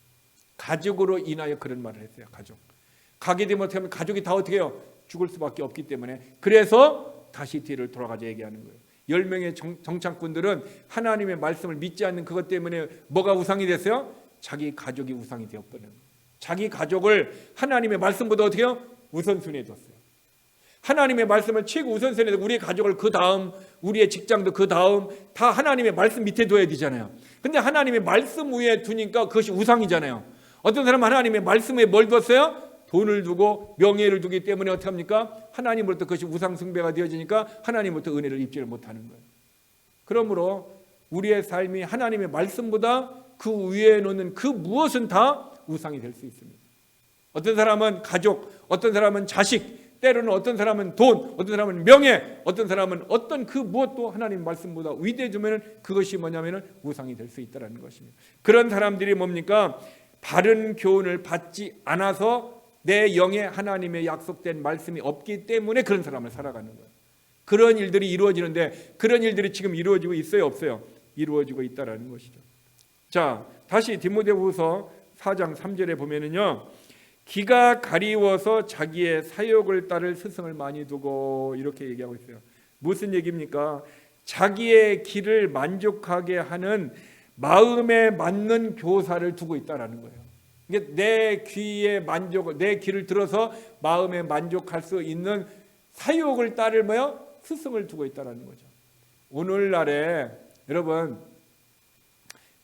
[SPEAKER 1] 가족으로 인하여 그런 말을 했어요. 가족. 가게 되면 어떻게 하면 가족이 다 어떻게 해요? 죽을 수밖에 없기 때문에. 그래서 다시 뒤를 돌아가자 얘기하는 거예요. 10명의 정탐꾼들은 하나님의 말씀을 믿지 않는 그것 때문에 뭐가 우상이 됐어요? 자기 가족이 우상이 되었거든. 자기 가족을 하나님의 말씀보다 어떻게 해요? 우선순위에 뒀어요. 하나님의 말씀을 최고 우선순위에 두고 우리의 가족을 그 다음, 우리의 직장도 그 다음, 다 하나님의 말씀 밑에 둬야 되잖아요. 근데 하나님의 말씀 위에 두니까 그것이 우상이잖아요. 어떤 사람은 하나님의 말씀 위에 뭘 뒀어요? 돈을 두고 명예를 두기 때문에 어떻게 합니까? 하나님으로부터 그것이 우상 숭배가 되어지니까 하나님으로부터 은혜를 입지를 못하는 거예요. 그러므로 우리의 삶이 하나님의 말씀보다 그 위에 놓는 그 무엇은 다 우상이 될 수 있습니다. 어떤 사람은 가족, 어떤 사람은 자식, 때로는 어떤 사람은 돈, 어떤 사람은 명예, 어떤 사람은 어떤 그 무엇도 하나님 말씀보다 위대해지면 그것이 뭐냐면 우상이 될 수 있다는 것입니다. 그런 사람들이 뭡니까? 바른 교훈을 받지 않아서 내 영에 하나님의 약속된 말씀이 없기 때문에 그런 사람을 살아가는 거예요. 그런 일들이 이루어지는데 그런 일들이 지금 이루어지고 있어요, 없어요? 이루어지고 있다는 것이죠. 자, 다시 디모데후서 4장 3절에 보면은요, 기가 가리워서 자기의 사욕을 따를 스승을 많이 두고, 이렇게 얘기하고 있어요. 무슨 얘기입니까? 자기의 길을 만족하게 하는 마음에 맞는 교사를 두고 있다라는 거예요. 이게 내 귀에 내 귀를 들어서 마음에 만족할 수 있는 사욕을 따를 스승을 두고 있다라는 거죠. 오늘날에 여러분,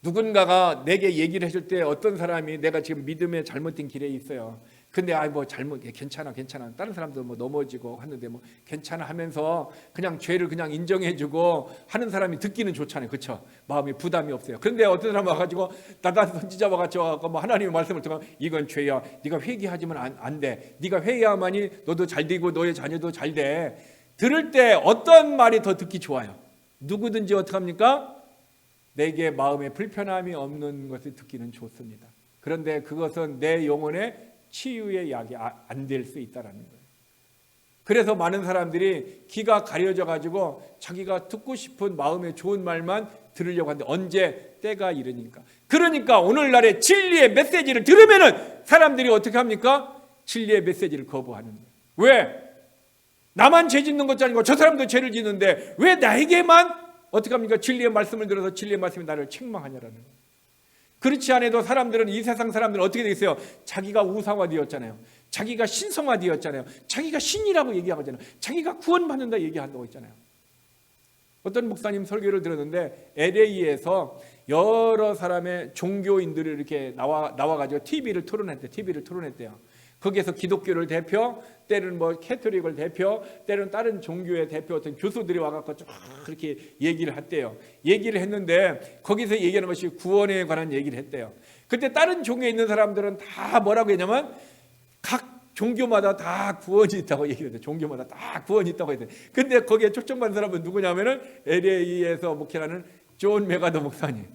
[SPEAKER 1] 누군가가 내게 얘기를 해줄 때 어떤 사람이 내가 지금 믿음의 잘못된 길에 있어요. 근데 뭐 잘못 괜찮아 다른 사람도 뭐 넘어지고 하는데 뭐 괜찮아 하면서 그냥 죄를 그냥 인정해주고 하는 사람이 듣기는 좋잖아요, 그렇죠? 마음에 부담이 없어요. 그런데 어떤 사람 와가지고 나다 선지자와 같이 와가지고 뭐 하나님의 말씀을 듣고 이건 죄야, 네가 회개하지면 안 돼, 네가 회개하만이 너도 잘 되고 너의 자녀도 잘 돼. 들을 때 어떤 말이 더 듣기 좋아요? 누구든지 어떻게 합니까? 내게 마음에 불편함이 없는 것을 듣기는 좋습니다. 그런데 그것은 내 영혼의 치유의 약이 안 될 수 있다라는 거예요. 그래서 많은 사람들이 귀가 가려져 가지고 자기가 듣고 싶은 마음에 좋은 말만 들으려고 하는데 언제 때가 이르니까. 그러니까 오늘날의 진리의 메시지를 들으면은 사람들이 어떻게 합니까? 진리의 메시지를 거부하는 거예요. 왜? 나만 죄 짓는 것도 아니고 저 사람도 죄를 짓는데 왜 나에게만 어떻게 합니까? 진리의 말씀을 들어서 진리의 말씀이 나를 책망하냐라는 거예요. 그렇지 않아도 사람들은, 이 세상 사람들은 어떻게 되겠어요? 자기가 우상화되었잖아요. 자기가 신성화되었잖아요. 자기가 신이라고 얘기하잖아요. 자기가 구원받는다 얘기한다고 했잖아요. 어떤 목사님 설교를 들었는데 LA에서 여러 사람의 종교인들이 이렇게 나와가지고 TV를 토론했대요. 거기에서 기독교를 대표, 때로는 뭐 캐톨릭을 대표, 때로는 다른 종교의 대표 어떤 교수들이 와갖고 쭉 그렇게 얘기를 했대요. 얘기를 했는데 거기서 얘기하는 것이 구원에 관한 얘기를 했대요. 그때 다른 종교에 있는 사람들은 다 뭐라고 했냐면 각 종교마다 다 구원이 있다고 얘기를 했대요. 종교마다 다 구원이 있다고 했대요. 근데 거기에 초청받은 사람은 누구냐면은 LA에서 목회하는 존 메가더 목사님.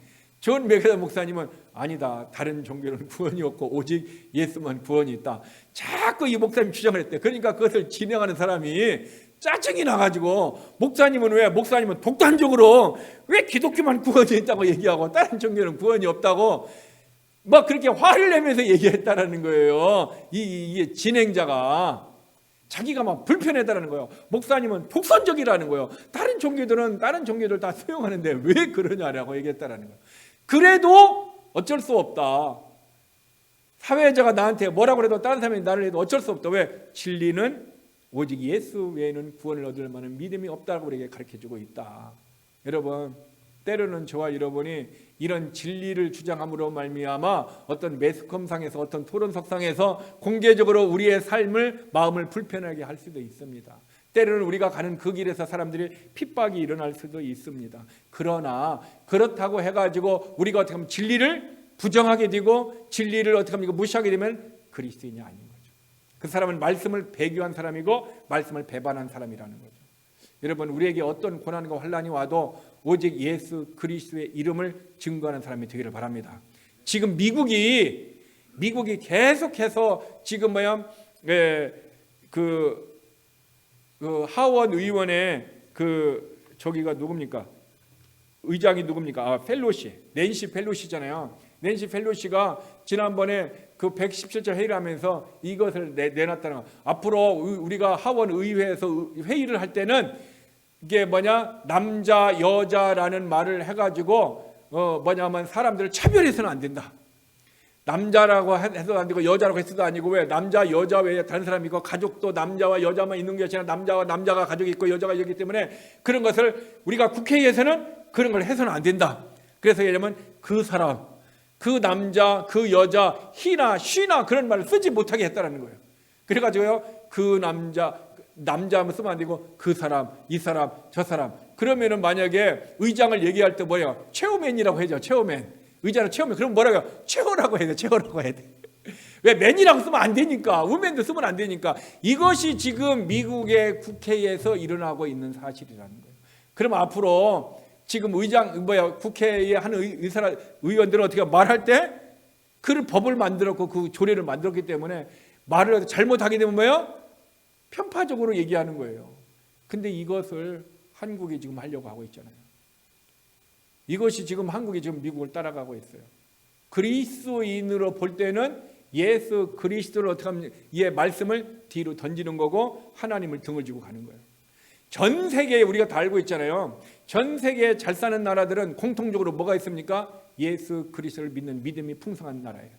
[SPEAKER 1] 존 메가더 목사님은 아니다, 다른 종교는 구원이 없고 오직 예수만 구원이 있다. 자꾸 이 목사님 주장을 했대. 그러니까 그것을 진행하는 사람이 짜증이 나가지고 목사님은 독단적으로 왜 기독교만 구원이 있다고 얘기하고 다른 종교는 구원이 없다고 막 그렇게 화를 내면서 얘기했다라는 거예요. 이 진행자가 자기가 막 불편하다라는 거예요. 목사님은 독선적이라는 거예요. 다른 종교들 다 수용하는데 왜 그러냐라고 얘기했다라는 거예요. 그래도 어쩔 수 없다. 사회자가 나한테 뭐라고 해도 다른 사람이 나를 해도 어쩔 수 없다. 왜? 진리는 오직 예수 외에는 구원을 얻을 만한 믿음이 없다고 우리에게 가르쳐주고 있다. 여러분, 때로는 저와 여러분이 이런 진리를 주장함으로 말미암아 어떤 매스컴상에서 어떤 토론석상에서 공개적으로 우리의 삶을 마음을 불편하게 할 수도 있습니다. 때로는 우리가 가는 그 길에서 사람들이 핍박이 일어날 수도 있습니다. 그러나 그렇다고 해가지고 우리가 어떻게 하면 진리를 부정하게 되고 진리를 어떻게 합니까? 무시하게 되면 그리스도인이 아닌 거죠. 그 사람은 말씀을 배교한 사람이고 말씀을 배반한 사람이라는 거죠. 여러분, 우리에게 어떤 고난과 환난이 와도 오직 예수 그리스도의 이름을 증거하는 사람이 되기를 바랍니다. 지금 미국이 계속해서 지금 그 하원 의원의 저기가 누굽니까? 의장이 누굽니까? 펠로시, 낸시 펠로시잖아요. 낸시 펠로시가 지난번에 그 117조 회의를 하면서 이것을 내놨다는 거. 앞으로 우리가 하원 의회에서 회의를 할 때는 이게 남자 여자라는 말을 해가지고 뭐냐면 사람들을 차별해서는 안 된다. 남자라고 해도 안 되고 여자라고 해서도 아니고, 왜? 남자 여자 외에 다른 사람이 있고 가족도 남자와 여자만 있는 것이 아니라 남자와 남자가 가족이 있고 여자가 있기 때문에 그런 것을 우리가 국회에서는 그런 걸 해서는 안 된다. 그래서 예를 그 사람, 그 남자, 그 여자, 히나 쉬나 그런 말을 쓰지 못하게 했다라는 거예요. 그래가지고요, 그 남자 쓰면 안 되고 그 사람, 이 사람, 저 사람. 그러면은 만약에 의장을 얘기할 때 최후맨이라고 해야죠. 최후맨. 의자는 최후맨. 그럼 뭐라고요? 최후라고 해야 돼. 최후라고 해야 돼. 왜? 맨이라고 쓰면 안 되니까. 우맨도 쓰면 안 되니까. 이것이 지금 미국의 국회에서 일어나고 있는 사실이라는 거예요. 그럼 앞으로 지금 국회에 하는 의원들은 어떻게 말할 때 그 법을 만들었고 그 조례를 만들었기 때문에 말을 잘못하게 되면 편파적으로 얘기하는 거예요. 근데 이것을 한국이 지금 하려고 하고 있잖아요. 이것이 지금 한국이 지금 미국을 따라가고 있어요. 그리스도인으로 볼 때는 예수 그리스도를 어떻게 하면 이 말씀을 뒤로 던지는 거고 하나님을 등을 지고 가는 거예요. 전 세계에 우리가 다 알고 있잖아요. 전 세계에 잘 사는 나라들은 공통적으로 뭐가 있습니까? 예수 그리스도를 믿는 믿음이 풍성한 나라예요.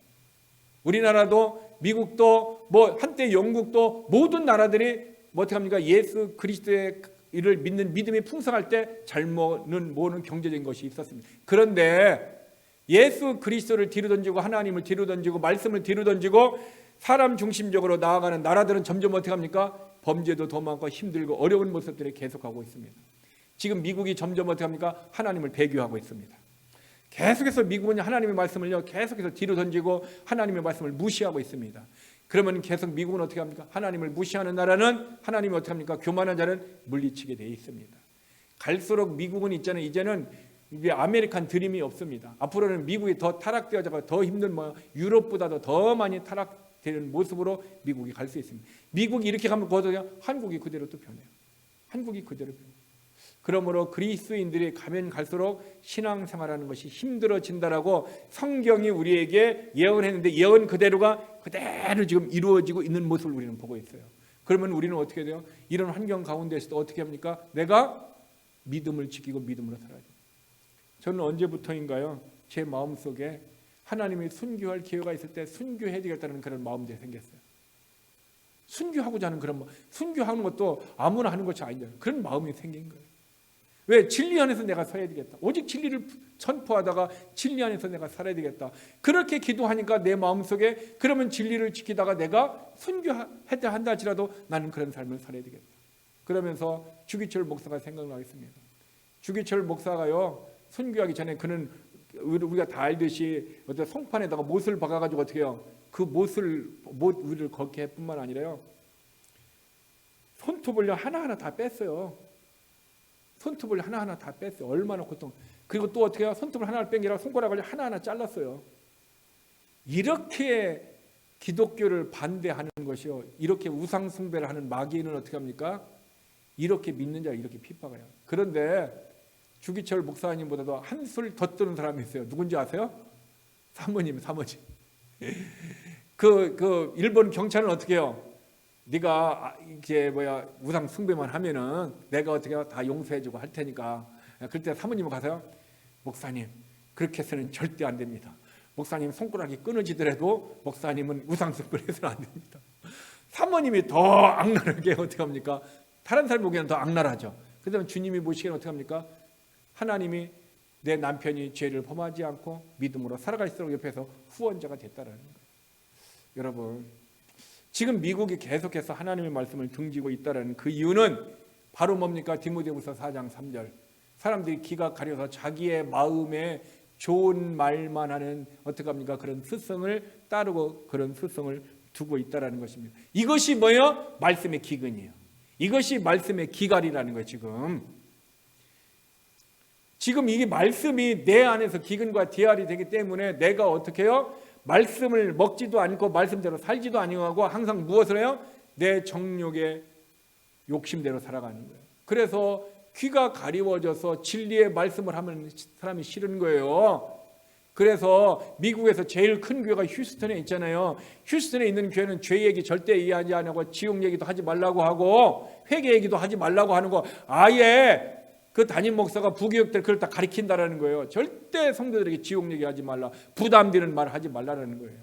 [SPEAKER 1] 우리나라도 미국도 한때 영국도 모든 나라들이 어떻게 합니까? 예수 그리스도의 이를 믿는 믿음이 풍성할 때 잘 모는 경제적인 것이 있었습니다. 그런데 예수 그리스도를 뒤로 던지고 하나님을 뒤로 던지고 말씀을 뒤로 던지고 사람 중심적으로 나아가는 나라들은 점점 어떻게 합니까? 범죄도 더 많고 힘들고 어려운 모습들이 계속하고 있습니다. 지금 미국이 점점 어떻게 합니까? 하나님을 배교하고 있습니다. 계속해서 미국은 하나님의 말씀을요 계속해서 뒤로 던지고 하나님의 말씀을 무시하고 있습니다. 그러면 계속 미국은 어떻게 합니까? 하나님을 무시하는 나라는 하나님이 어떻게 합니까? 교만한 자는 물리치게 되어 있습니다. 갈수록 미국은 있잖아요. 이제는 아메리칸 드림이 없습니다. 앞으로는 미국이 더 타락되어져서 더 힘든 유럽보다도 더 많이 타락되는 모습으로 미국이 갈 수 있습니다. 미국이 이렇게 가면 한국이 그대로 또 변해요. 한국이 그대로 변해요. 그러므로 그리스도인들이 가면 갈수록 신앙생활하는 것이 힘들어진다라고 성경이 우리에게 예언했는데 예언 그대로가 그대로 지금 이루어지고 있는 모습을 우리는 보고 있어요. 그러면 우리는 어떻게 돼요? 이런 환경 가운데서도 어떻게 합니까? 내가 믿음을 지키고 믿음으로 살아야 돼요. 저는 언제부터인가요? 제 마음속에 하나님이 순교할 기회가 있을 때 순교해야 되겠다는 그런 마음들이 생겼어요. 순교하고자 하는 그런 마음. 순교하는 것도 아무나 하는 것이 아니잖아요. 그런 마음이 생긴 거예요. 왜? 진리 안에서 내가 서야 되겠다. 오직 진리를 선포하다가 진리 안에서 내가 살아야 되겠다. 그렇게 기도하니까 내 마음속에 그러면 진리를 지키다가 내가 순교해야 한다 할지라도 나는 그런 삶을 살아야 되겠다. 그러면서 주기철 목사가 생각나겠습니다. 주기철 목사가요 순교하기 전에 그는 우리가 다 알듯이 어떤 송판에다가 못을 박아가지고 어떻게 해요? 그 못 위를 걷게 할 뿐만 아니라요 손톱을 하나하나 다 뺐어요. 손톱을 하나하나 다 뺐어요. 얼마나 고통. 그리고 또 어떻게 해요? 손톱을 하나를 뺀 게 아니라 손가락을 하나하나 잘랐어요. 이렇게 기독교를 반대하는 것이요. 이렇게 우상 숭배를 하는 마귀는 어떻게 합니까? 이렇게 믿는 자를 이렇게 핍박해요. 그런데 주기철 목사님보다도 한술 더 뜨는 사람이 있어요. 누군지 아세요? 사모님. 그 일본 경찰은 어떻게 해요? 네가 이게 우상 숭배만 하면은 내가 어떻게 다 용서해주고 할 테니까. 그때 사모님은 가서요. 목사님 그렇게 해서는 절대 안 됩니다. 목사님 손가락이 끊어지더라도 목사님은 우상 숭배를 해서는 안 됩니다. 사모님이 더 악랄하게 어떻게 합니까? 다른 사람 보기에는 더 악랄하죠. 그다음에 주님이 보시기에는 어떻게 합니까? 하나님이 내 남편이 죄를 범하지 않고 믿음으로 살아갈수록 옆에서 후원자가 됐다라는 거예요. 여러분 지금 미국이 계속해서 하나님의 말씀을 등지고 있다는 그 이유는 바로 뭡니까? 디모데후서 4장 3절 사람들이 귀가 가려서 자기의 마음에 좋은 말만 하는 어떻게 합니까? 그런 습성을 따르고 그런 습성을 두고 있다는 것입니다. 이것이 뭐예요? 말씀의 기근이에요. 이것이 말씀의 기갈이라는 거예요. 지금 이게 말씀이 내 안에서 기근과 디알이 되기 때문에 내가 어떻게 해요? 말씀을 먹지도 않고 말씀대로 살지도 아니하고 항상 무엇을 해요? 내 정욕의 욕심대로 살아가는 거예요. 그래서 귀가 가리워져서 진리의 말씀을 하면 사람이 싫은 거예요. 그래서 미국에서 제일 큰 교회가 휴스턴에 있잖아요. 휴스턴에 있는 교회는 죄 얘기 절대 이해하지 않고 지옥 얘기도 하지 말라고 하고 회개 얘기도 하지 말라고 하는 거 아예 그 담임 목사가 부교육들 그걸 다 가르친다라는 거예요. 절대 성도들에게 지옥 얘기하지 말라. 부담되는 말 하지 말라는 거예요.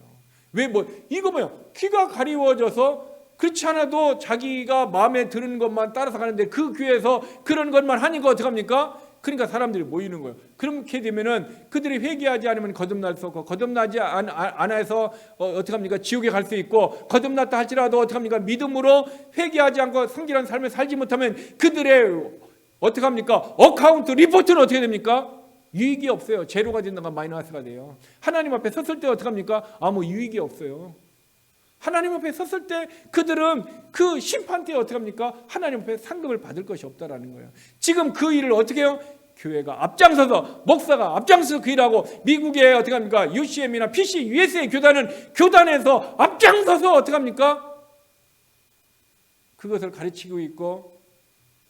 [SPEAKER 1] 왜 이거 귀가 가리워져서 그렇지 않아도 자기가 마음에 드는 것만 따라서 가는데 그 교회에서 그런 것만 하니까 어떡합니까? 그러니까 사람들이 모이는 거예요. 그렇게 되면은 그들이 회개하지 않으면 거듭날 수 없고 거듭나지 않아서 어떻게 합니까? 지옥에 갈 수 있고 거듭났다 할지라도 어떻게 합니까? 믿음으로 회개하지 않고 성결한 삶을 살지 못하면 그들의 어떻게 합니까? 어카운트 리포트는 어떻게 됩니까? 유익이 없어요. 제로가 된다가 마이너스가 돼요. 하나님 앞에 섰을 때 어떻게 합니까? 아무 유익이 없어요. 하나님 앞에 섰을 때 그들은 그 심판 때 어떻게 합니까? 하나님 앞에 상급을 받을 것이 없다라는 거예요. 지금 그 일을 어떻게 해요? 교회가 앞장서서 목사가 앞장서서 그 일하고 미국의 어떻게 합니까? UCM이나 PC, USA 교단은 교단에서 앞장서서 어떻게 합니까? 그것을 가르치고 있고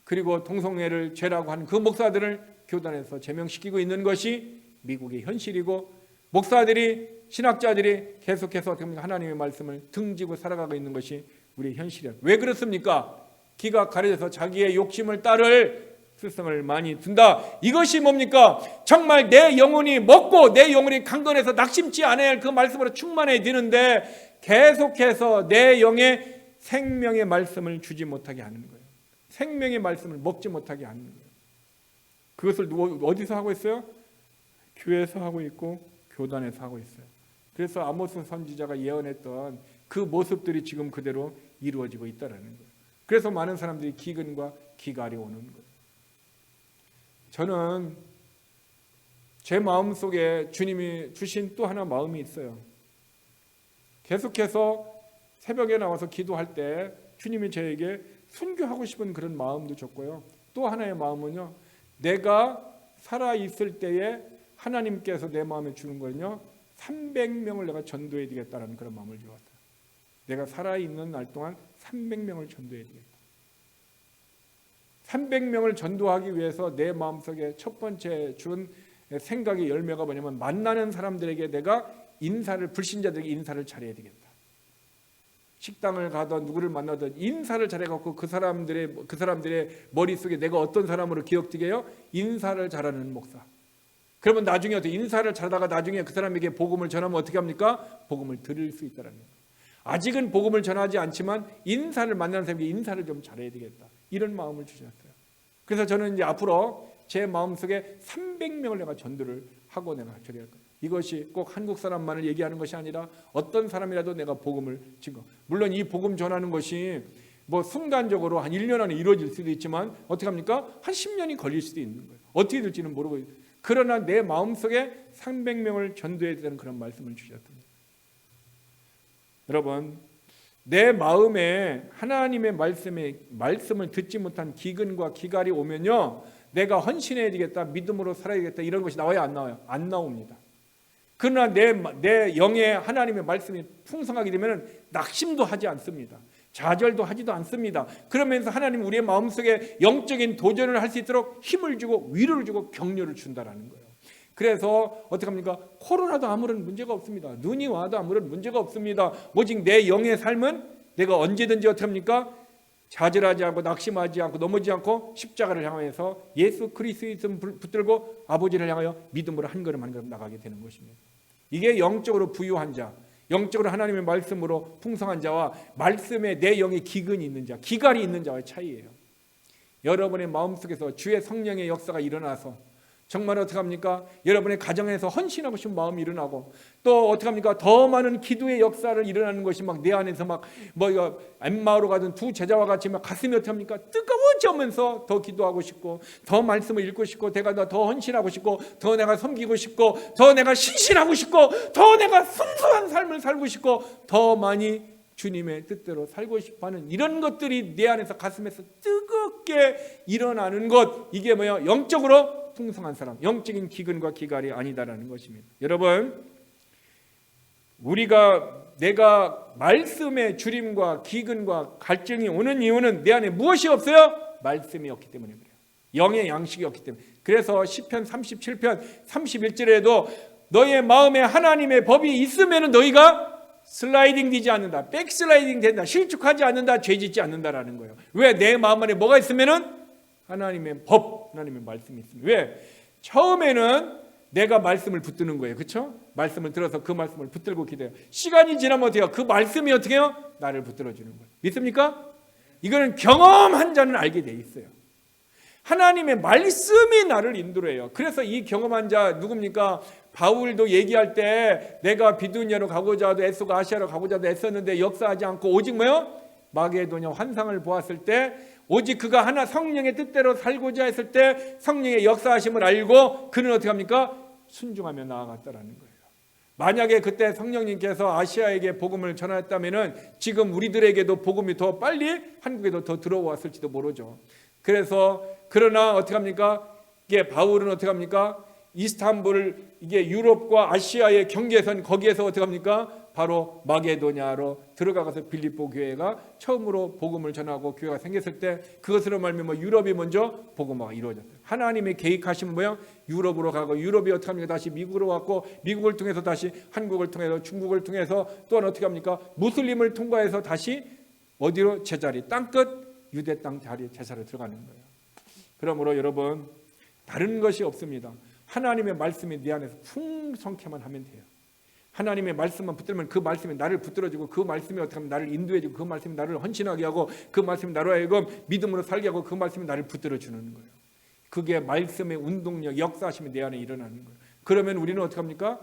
[SPEAKER 1] 그리고 동성애를 죄라고 하는 그 목사들을 교단에서 제명시키고 있는 것이 미국의 현실이고 목사들이 신학자들이 계속해서 어떻게 합니까? 하나님의 말씀을 등지고 살아가고 있는 것이 우리의 현실이에요. 왜 그렇습니까? 귀가 가려져서 자기의 욕심을 따를 습성을 많이 둔다. 이것이 뭡니까? 정말 내 영혼이 먹고 내 영혼이 강건해서 낙심치 않아야 할 그 말씀으로 충만해야 되는데 계속해서 내 영에 생명의 말씀을 주지 못하게 하는 거예요. 생명의 말씀을 먹지 못하게 하는 거예요. 그것을 어디서 하고 있어요? 교회에서 하고 있고 교단에서 하고 있어요. 그래서 아모스 선지자가 예언했던 그 모습들이 지금 그대로 이루어지고 있다는 거예요. 그래서 많은 사람들이 기근과 기갈이 오는 거예요. 저는 제 마음속에 주님이 주신 또 하나 마음이 있어요. 계속해서 새벽에 나와서 기도할 때 주님이 저에게 순교하고 싶은 그런 마음도 줬고요. 또 하나의 마음은요, 내가 살아있을 때에 하나님께서 내 마음에 주는 거는요, 300명을 내가 전도해야 되겠다는 그런 마음을 주었어요. 내가 살아있는 날 동안 300명을 전도해야 되겠다. 300명을 전도하기 위해서 내 마음속에 첫 번째 준 생각의 열매가 뭐냐면, 만나는 사람들에게 내가 인사를, 불신자들에게 인사를 잘해야 되겠다. 식당을 가든 누구를 만나든 인사를 잘해갖고 그 사람들의 머릿속에 내가 어떤 사람으로 기억되게 해요? 인사를 잘하는 목사. 그러면 나중에 어떻게 인사를 잘하다가 나중에 그 사람에게 복음을 전하면 어떻게 합니까? 복음을 들을 수 있다는 거예요. 아직은 복음을 전하지 않지만 인사를 만나는 사람에게 인사를 좀 잘해야 되겠다. 이런 마음을 주셨어요. 그래서 저는 이제 앞으로 제 마음속에 300명을 내가 전도를 하고 내가 처리할 거예요. 이것이 꼭 한국 사람만을 얘기하는 것이 아니라 어떤 사람이라도 내가 복음을 증거. 물론 이 복음 전하는 것이 뭐 순간적으로 한 1년 안에 이루어질 수도 있지만 어떻게 합니까? 한 10년이 걸릴 수도 있는 거예요. 어떻게 될지는 모르고. 그러나 내 마음속에 300명을 전도해야 되는 그런 말씀을 주셨습니다. 여러분, 내 마음에 하나님의 말씀을 듣지 못한 기근과 기갈이 오면요, 내가 헌신해야 되겠다, 믿음으로 살아야 되겠다, 이런 것이 나와요, 안 나와요? 안 나옵니다. 그러나 내 영에 하나님의 말씀이 풍성하게 되면 낙심도 하지 않습니다. 좌절도 하지도 않습니다. 그러면서 하나님 우리의 마음속에 영적인 도전을 할 수 있도록 힘을 주고 위로를 주고 격려를 준다라는 거예요. 그래서 어떻게 합니까? 코로나도 아무런 문제가 없습니다. 눈이 와도 아무런 문제가 없습니다. 오직 내 영의 삶은 내가 언제든지 어떻게 합니까? 좌절하지 않고 낙심하지 않고 넘어지지 않고 십자가를 향해서 예수 그리스도를 붙들고 아버지를 향하여 믿음으로 한 걸음 한 걸음 나가게 되는 것입니다. 이게 영적으로 부유한 자, 영적으로 하나님의 말씀으로 풍성한 자와 말씀에 내 영에 기근이 있는 자, 기갈이 있는 자와의 차이예요. 여러분의 마음속에서 주의 성령의 역사가 일어나서 정말 어떻게 합니까? 여러분의 가정에서 헌신하고 싶은 마음이 일어나고, 또 어떻게 합니까? 더 많은 기도의 역사를 일어나는 것이 막 내 안에서 막 이거 엠마오로 가던 두 제자와 같이 막 가슴이 어떻게 합니까? 뜨거워지면서 더 기도하고 싶고, 더 말씀을 읽고 싶고, 내가 더 헌신하고 싶고, 더 내가 섬기고 싶고, 더 내가 신실하고 싶고, 더 내가 순수한 삶을 살고 싶고, 더 많이 주님의 뜻대로 살고 싶어하는 이런 것들이 내 안에서 가슴에서 뜨겁게 일어나는 것, 이게 뭐예요? 영적으로 풍성한 사람, 영적인 기근과 기갈이 아니다라는 것입니다. 여러분, 내가 말씀의 주림과 기근과 갈증이 오는 이유는 내 안에 무엇이 없어요? 말씀이 없기 때문에 그래요. 영의 양식이 없기 때문에. 그래서 시편 37편 31절에도 너의 마음에 하나님의 법이 있으면 너희가 슬라이딩 되지 않는다, 백슬라이딩 된다, 실축하지 않는다, 죄짓지 않는다라는 거예요. 왜? 내 마음 안에 뭐가 있으면은 하나님의 법, 하나님의 말씀이 있습니다. 왜? 처음에는 내가 말씀을 붙드는 거예요. 그렇죠? 말씀을 들어서 그 말씀을 붙들고 기도해요. 시간이 지나면 어떻게 해요? 그 말씀이 어떻게 해요? 나를 붙들어 주는 거예요. 믿습니까? 이거는 경험한 자는 알게 돼 있어요. 하나님의 말씀이 나를 인도해요. 그래서 이 경험한 자 누굽니까? 바울도 얘기할 때 내가 비두니아로 가고자 하도 애쓰고 아시아로 가고자 하도 애썼는데 역사하지 않고 오직 뭐요? 마게도냐 환상을 보았을 때 오직 그가 하나 성령의 뜻대로 살고자 했을 때 성령의 역사하심을 알고 그는 어떻게 합니까? 순종하며 나아갔다라는 거예요. 만약에 그때 성령님께서 아시아에게 복음을 전하였다면 지금 우리들에게도 복음이 더 빨리 한국에도 더 들어왔을지도 모르죠. 그러나 어떻게 합니까? 이게 바울은 어떻게 합니까? 이스탄불, 이게 유럽과 아시아의 경계선, 거기에서 어떻게 합니까? 바로 마게도냐로 들어가서 빌립보 교회가 처음으로 복음을 전하고 교회가 생겼을 때 그것으로 말미암아 유럽이 먼저 복음화가 이루어졌어요. 하나님의 계획하신 모양 유럽으로 가고, 유럽이 어떻게 합니까? 다시 미국으로 왔고, 미국을 통해서 다시 한국을 통해서 중국을 통해서 또한 어떻게 합니까? 무슬림을 통과해서 다시 어디로? 제자리, 땅끝 유대 땅 자리에 제사를 들어가는 거예요. 그러므로 여러분, 다른 것이 없습니다. 하나님의 말씀이 내 안에서 풍성케만 하면 돼요. 하나님의 말씀만 붙들면 그 말씀이 나를 붙들어주고, 그 말씀이 어떻게 하면 나를 인도해주고, 그 말씀이 나를 헌신하게 하고, 그 말씀이 나로 하여금 믿음으로 살게 하고, 그 말씀이 나를 붙들어주는 거예요. 그게 말씀의 운동력, 역사하심이 내 안에 일어나는 거예요. 그러면 우리는 어떻게 합니까?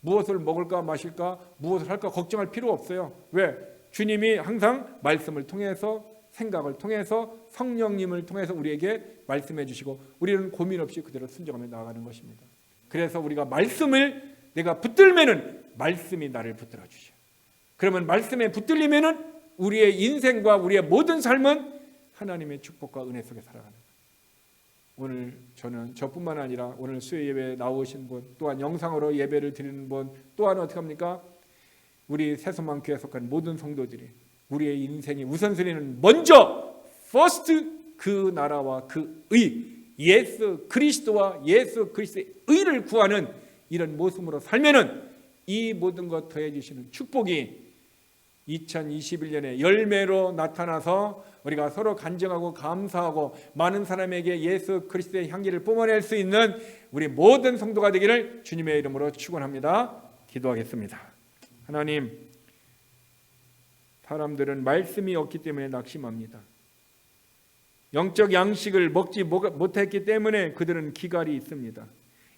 [SPEAKER 1] 무엇을 먹을까 마실까 무엇을 할까 걱정할 필요 없어요. 왜? 주님이 항상 말씀을 통해서 생각을 통해서 성령님을 통해서 우리에게 말씀해 주시고 우리는 고민 없이 그대로 순종하며 나아가는 것입니다. 그래서 우리가 말씀을 내가 붙들면은 말씀이 나를 붙들어 주셔. 그러면 말씀에 붙들리면은 우리의 인생과 우리의 모든 삶은 하나님의 축복과 은혜 속에 살아가는 거예요. 오늘 저는 저뿐만 아니라 오늘 수요 예배에 나오신 분, 또한 영상으로 예배를 드리는 분, 또한 어떻게 합니까? 우리 새소망교회에 속한 모든 성도들이 우리의 인생이 우선순위는 먼저 first 그 나라와 그 의, 예수 그리스도와 예수 그리스도의 의를 구하는 이런 모습으로 살면은 이 모든 것 더해 주시는 축복이 2021년에 열매로 나타나서 우리가 서로 간증하고 감사하고 많은 사람에게 예수 그리스도의 향기를 뿜어낼 수 있는 우리 모든 성도가 되기를 주님의 이름으로 축원합니다. 기도하겠습니다. 하나님, 사람들은 말씀이 없기 때문에 낙심합니다. 영적 양식을 먹지 못했기 때문에 그들은 기갈이 있습니다.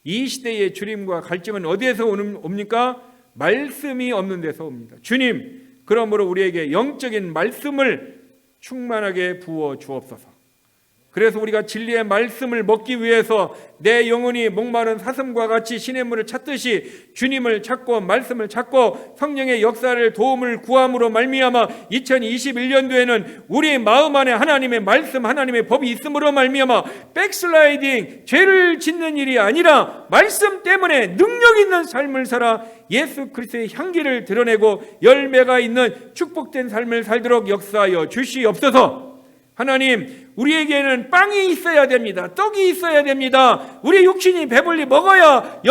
[SPEAKER 1] 이 시대의 주림과 갈증은 어디에서 옵니까? 말씀이 없는 데서 옵니다. 주님, 그러므로 우리에게 영적인 말씀을 충만하게 부어 주옵소서. 그래서 우리가 진리의 말씀을 먹기 위해서 내 영혼이 목마른 사슴과 같이 시냇물을 찾듯이 주님을 찾고 말씀을 찾고 성령의 역사를 도움을 구함으로 말미암아 2021년도에는 우리 마음 안에 하나님의 말씀 하나님의 법이 있음으로 말미암아 백슬라이딩 죄를 짓는 일이 아니라 말씀 때문에 능력 있는 삶을 살아 예수 그리스도의 향기를 드러내고 열매가 있는 축복된 삶을 살도록 역사하여 주시옵소서. 하나님, 우리에게는 빵이 있어야 됩니다. 떡이 있어야 됩니다. 우리 육신이 배불리 먹어야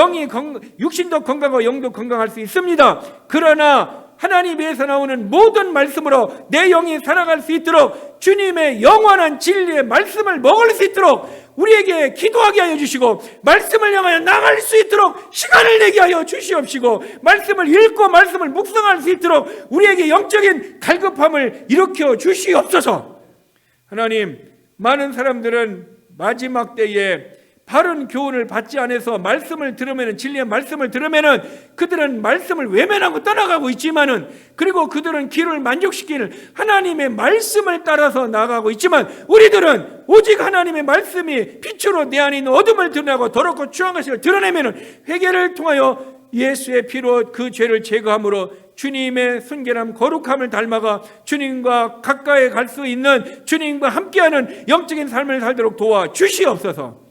[SPEAKER 1] 육신도 건강하고 영도 건강할 수 있습니다. 그러나 하나님에서 나오는 모든 말씀으로 내 영이 살아갈 수 있도록 주님의 영원한 진리의 말씀을 먹을 수 있도록 우리에게 기도하게 하여 주시고 말씀을 향하여 나갈 수 있도록 시간을 내게 하여 주시옵시고 말씀을 읽고 말씀을 묵상할 수 있도록 우리에게 영적인 갈급함을 일으켜 주시옵소서. 하나님, 많은 사람들은 마지막 때에 바른 교훈을 받지 않아서 말씀을 들으면 진리의 말씀을 들으면은 그들은 말씀을 외면하고 떠나가고 있지만은 그리고 그들은 길을 만족시키는 하나님의 말씀을 따라서 나가고 있지만 우리들은 오직 하나님의 말씀이 빛으로 내 안에 있는 어둠을 드러내고 더럽고 추한 것을 드러내면은 회개를 통하여 예수의 피로 그 죄를 제거함으로 주님의 순결함 거룩함을 닮아가 주님과 가까이 갈 수 있는 주님과 함께하는 영적인 삶을 살도록 도와 주시옵소서.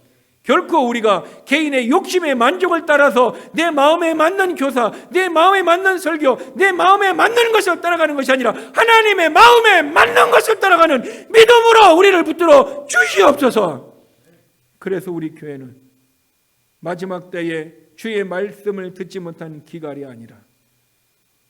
[SPEAKER 1] 결코 우리가 개인의 욕심의 만족을 따라서 내 마음에 맞는 교사, 내 마음에 맞는 설교, 내 마음에 맞는 것을 따라가는 것이 아니라 하나님의 마음에 맞는 것을 따라가는 믿음으로 우리를 붙들어 주시옵소서. 그래서 우리 교회는 마지막 때에 주의 말씀을 듣지 못한 기갈이 아니라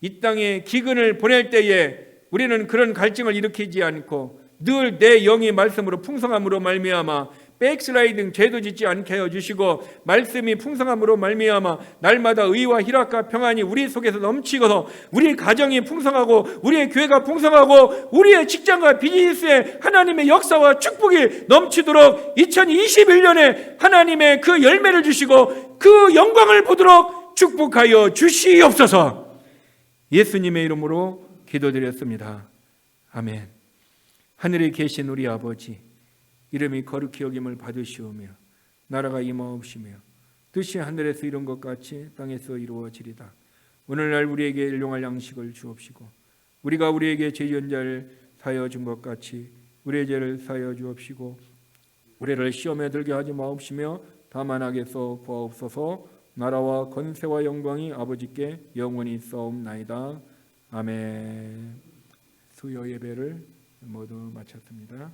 [SPEAKER 1] 이 땅에 기근을 보낼 때에 우리는 그런 갈증을 일으키지 않고 늘 내 영이 말씀으로 풍성함으로 말미암아 백슬라이딩 죄도 짓지 않게 하여 주시고 말씀이 풍성함으로 말미암아 날마다 의와 희락과 평안이 우리 속에서 넘치고서 우리 가정이 풍성하고 우리의 교회가 풍성하고 우리의 직장과 비즈니스에 하나님의 역사와 축복이 넘치도록 2021년에 하나님의 그 열매를 주시고 그 영광을 보도록 축복하여 주시옵소서. 예수님의 이름으로 기도드렸습니다. 아멘. 하늘에 계신 우리 아버지, 이름이 거룩히 여김을 받으시오며 나라가 임하옵시며 뜻이 하늘에서 이룬 것 같이 땅에서 이루어지리다. 오늘날 우리에게 일용할 양식을 주옵시고 우리가 우리에게 죄지은 자를 사하여 준 것 같이 우리의 죄를 사하여 주옵시고 우리를 시험에 들게 하지 마옵시며 다만 악에서 구하옵소서. 나라와 권세와 영광이 아버지께 영원히 있사옵나이다. 아멘. 수요 예배를 모두 마쳤습니다.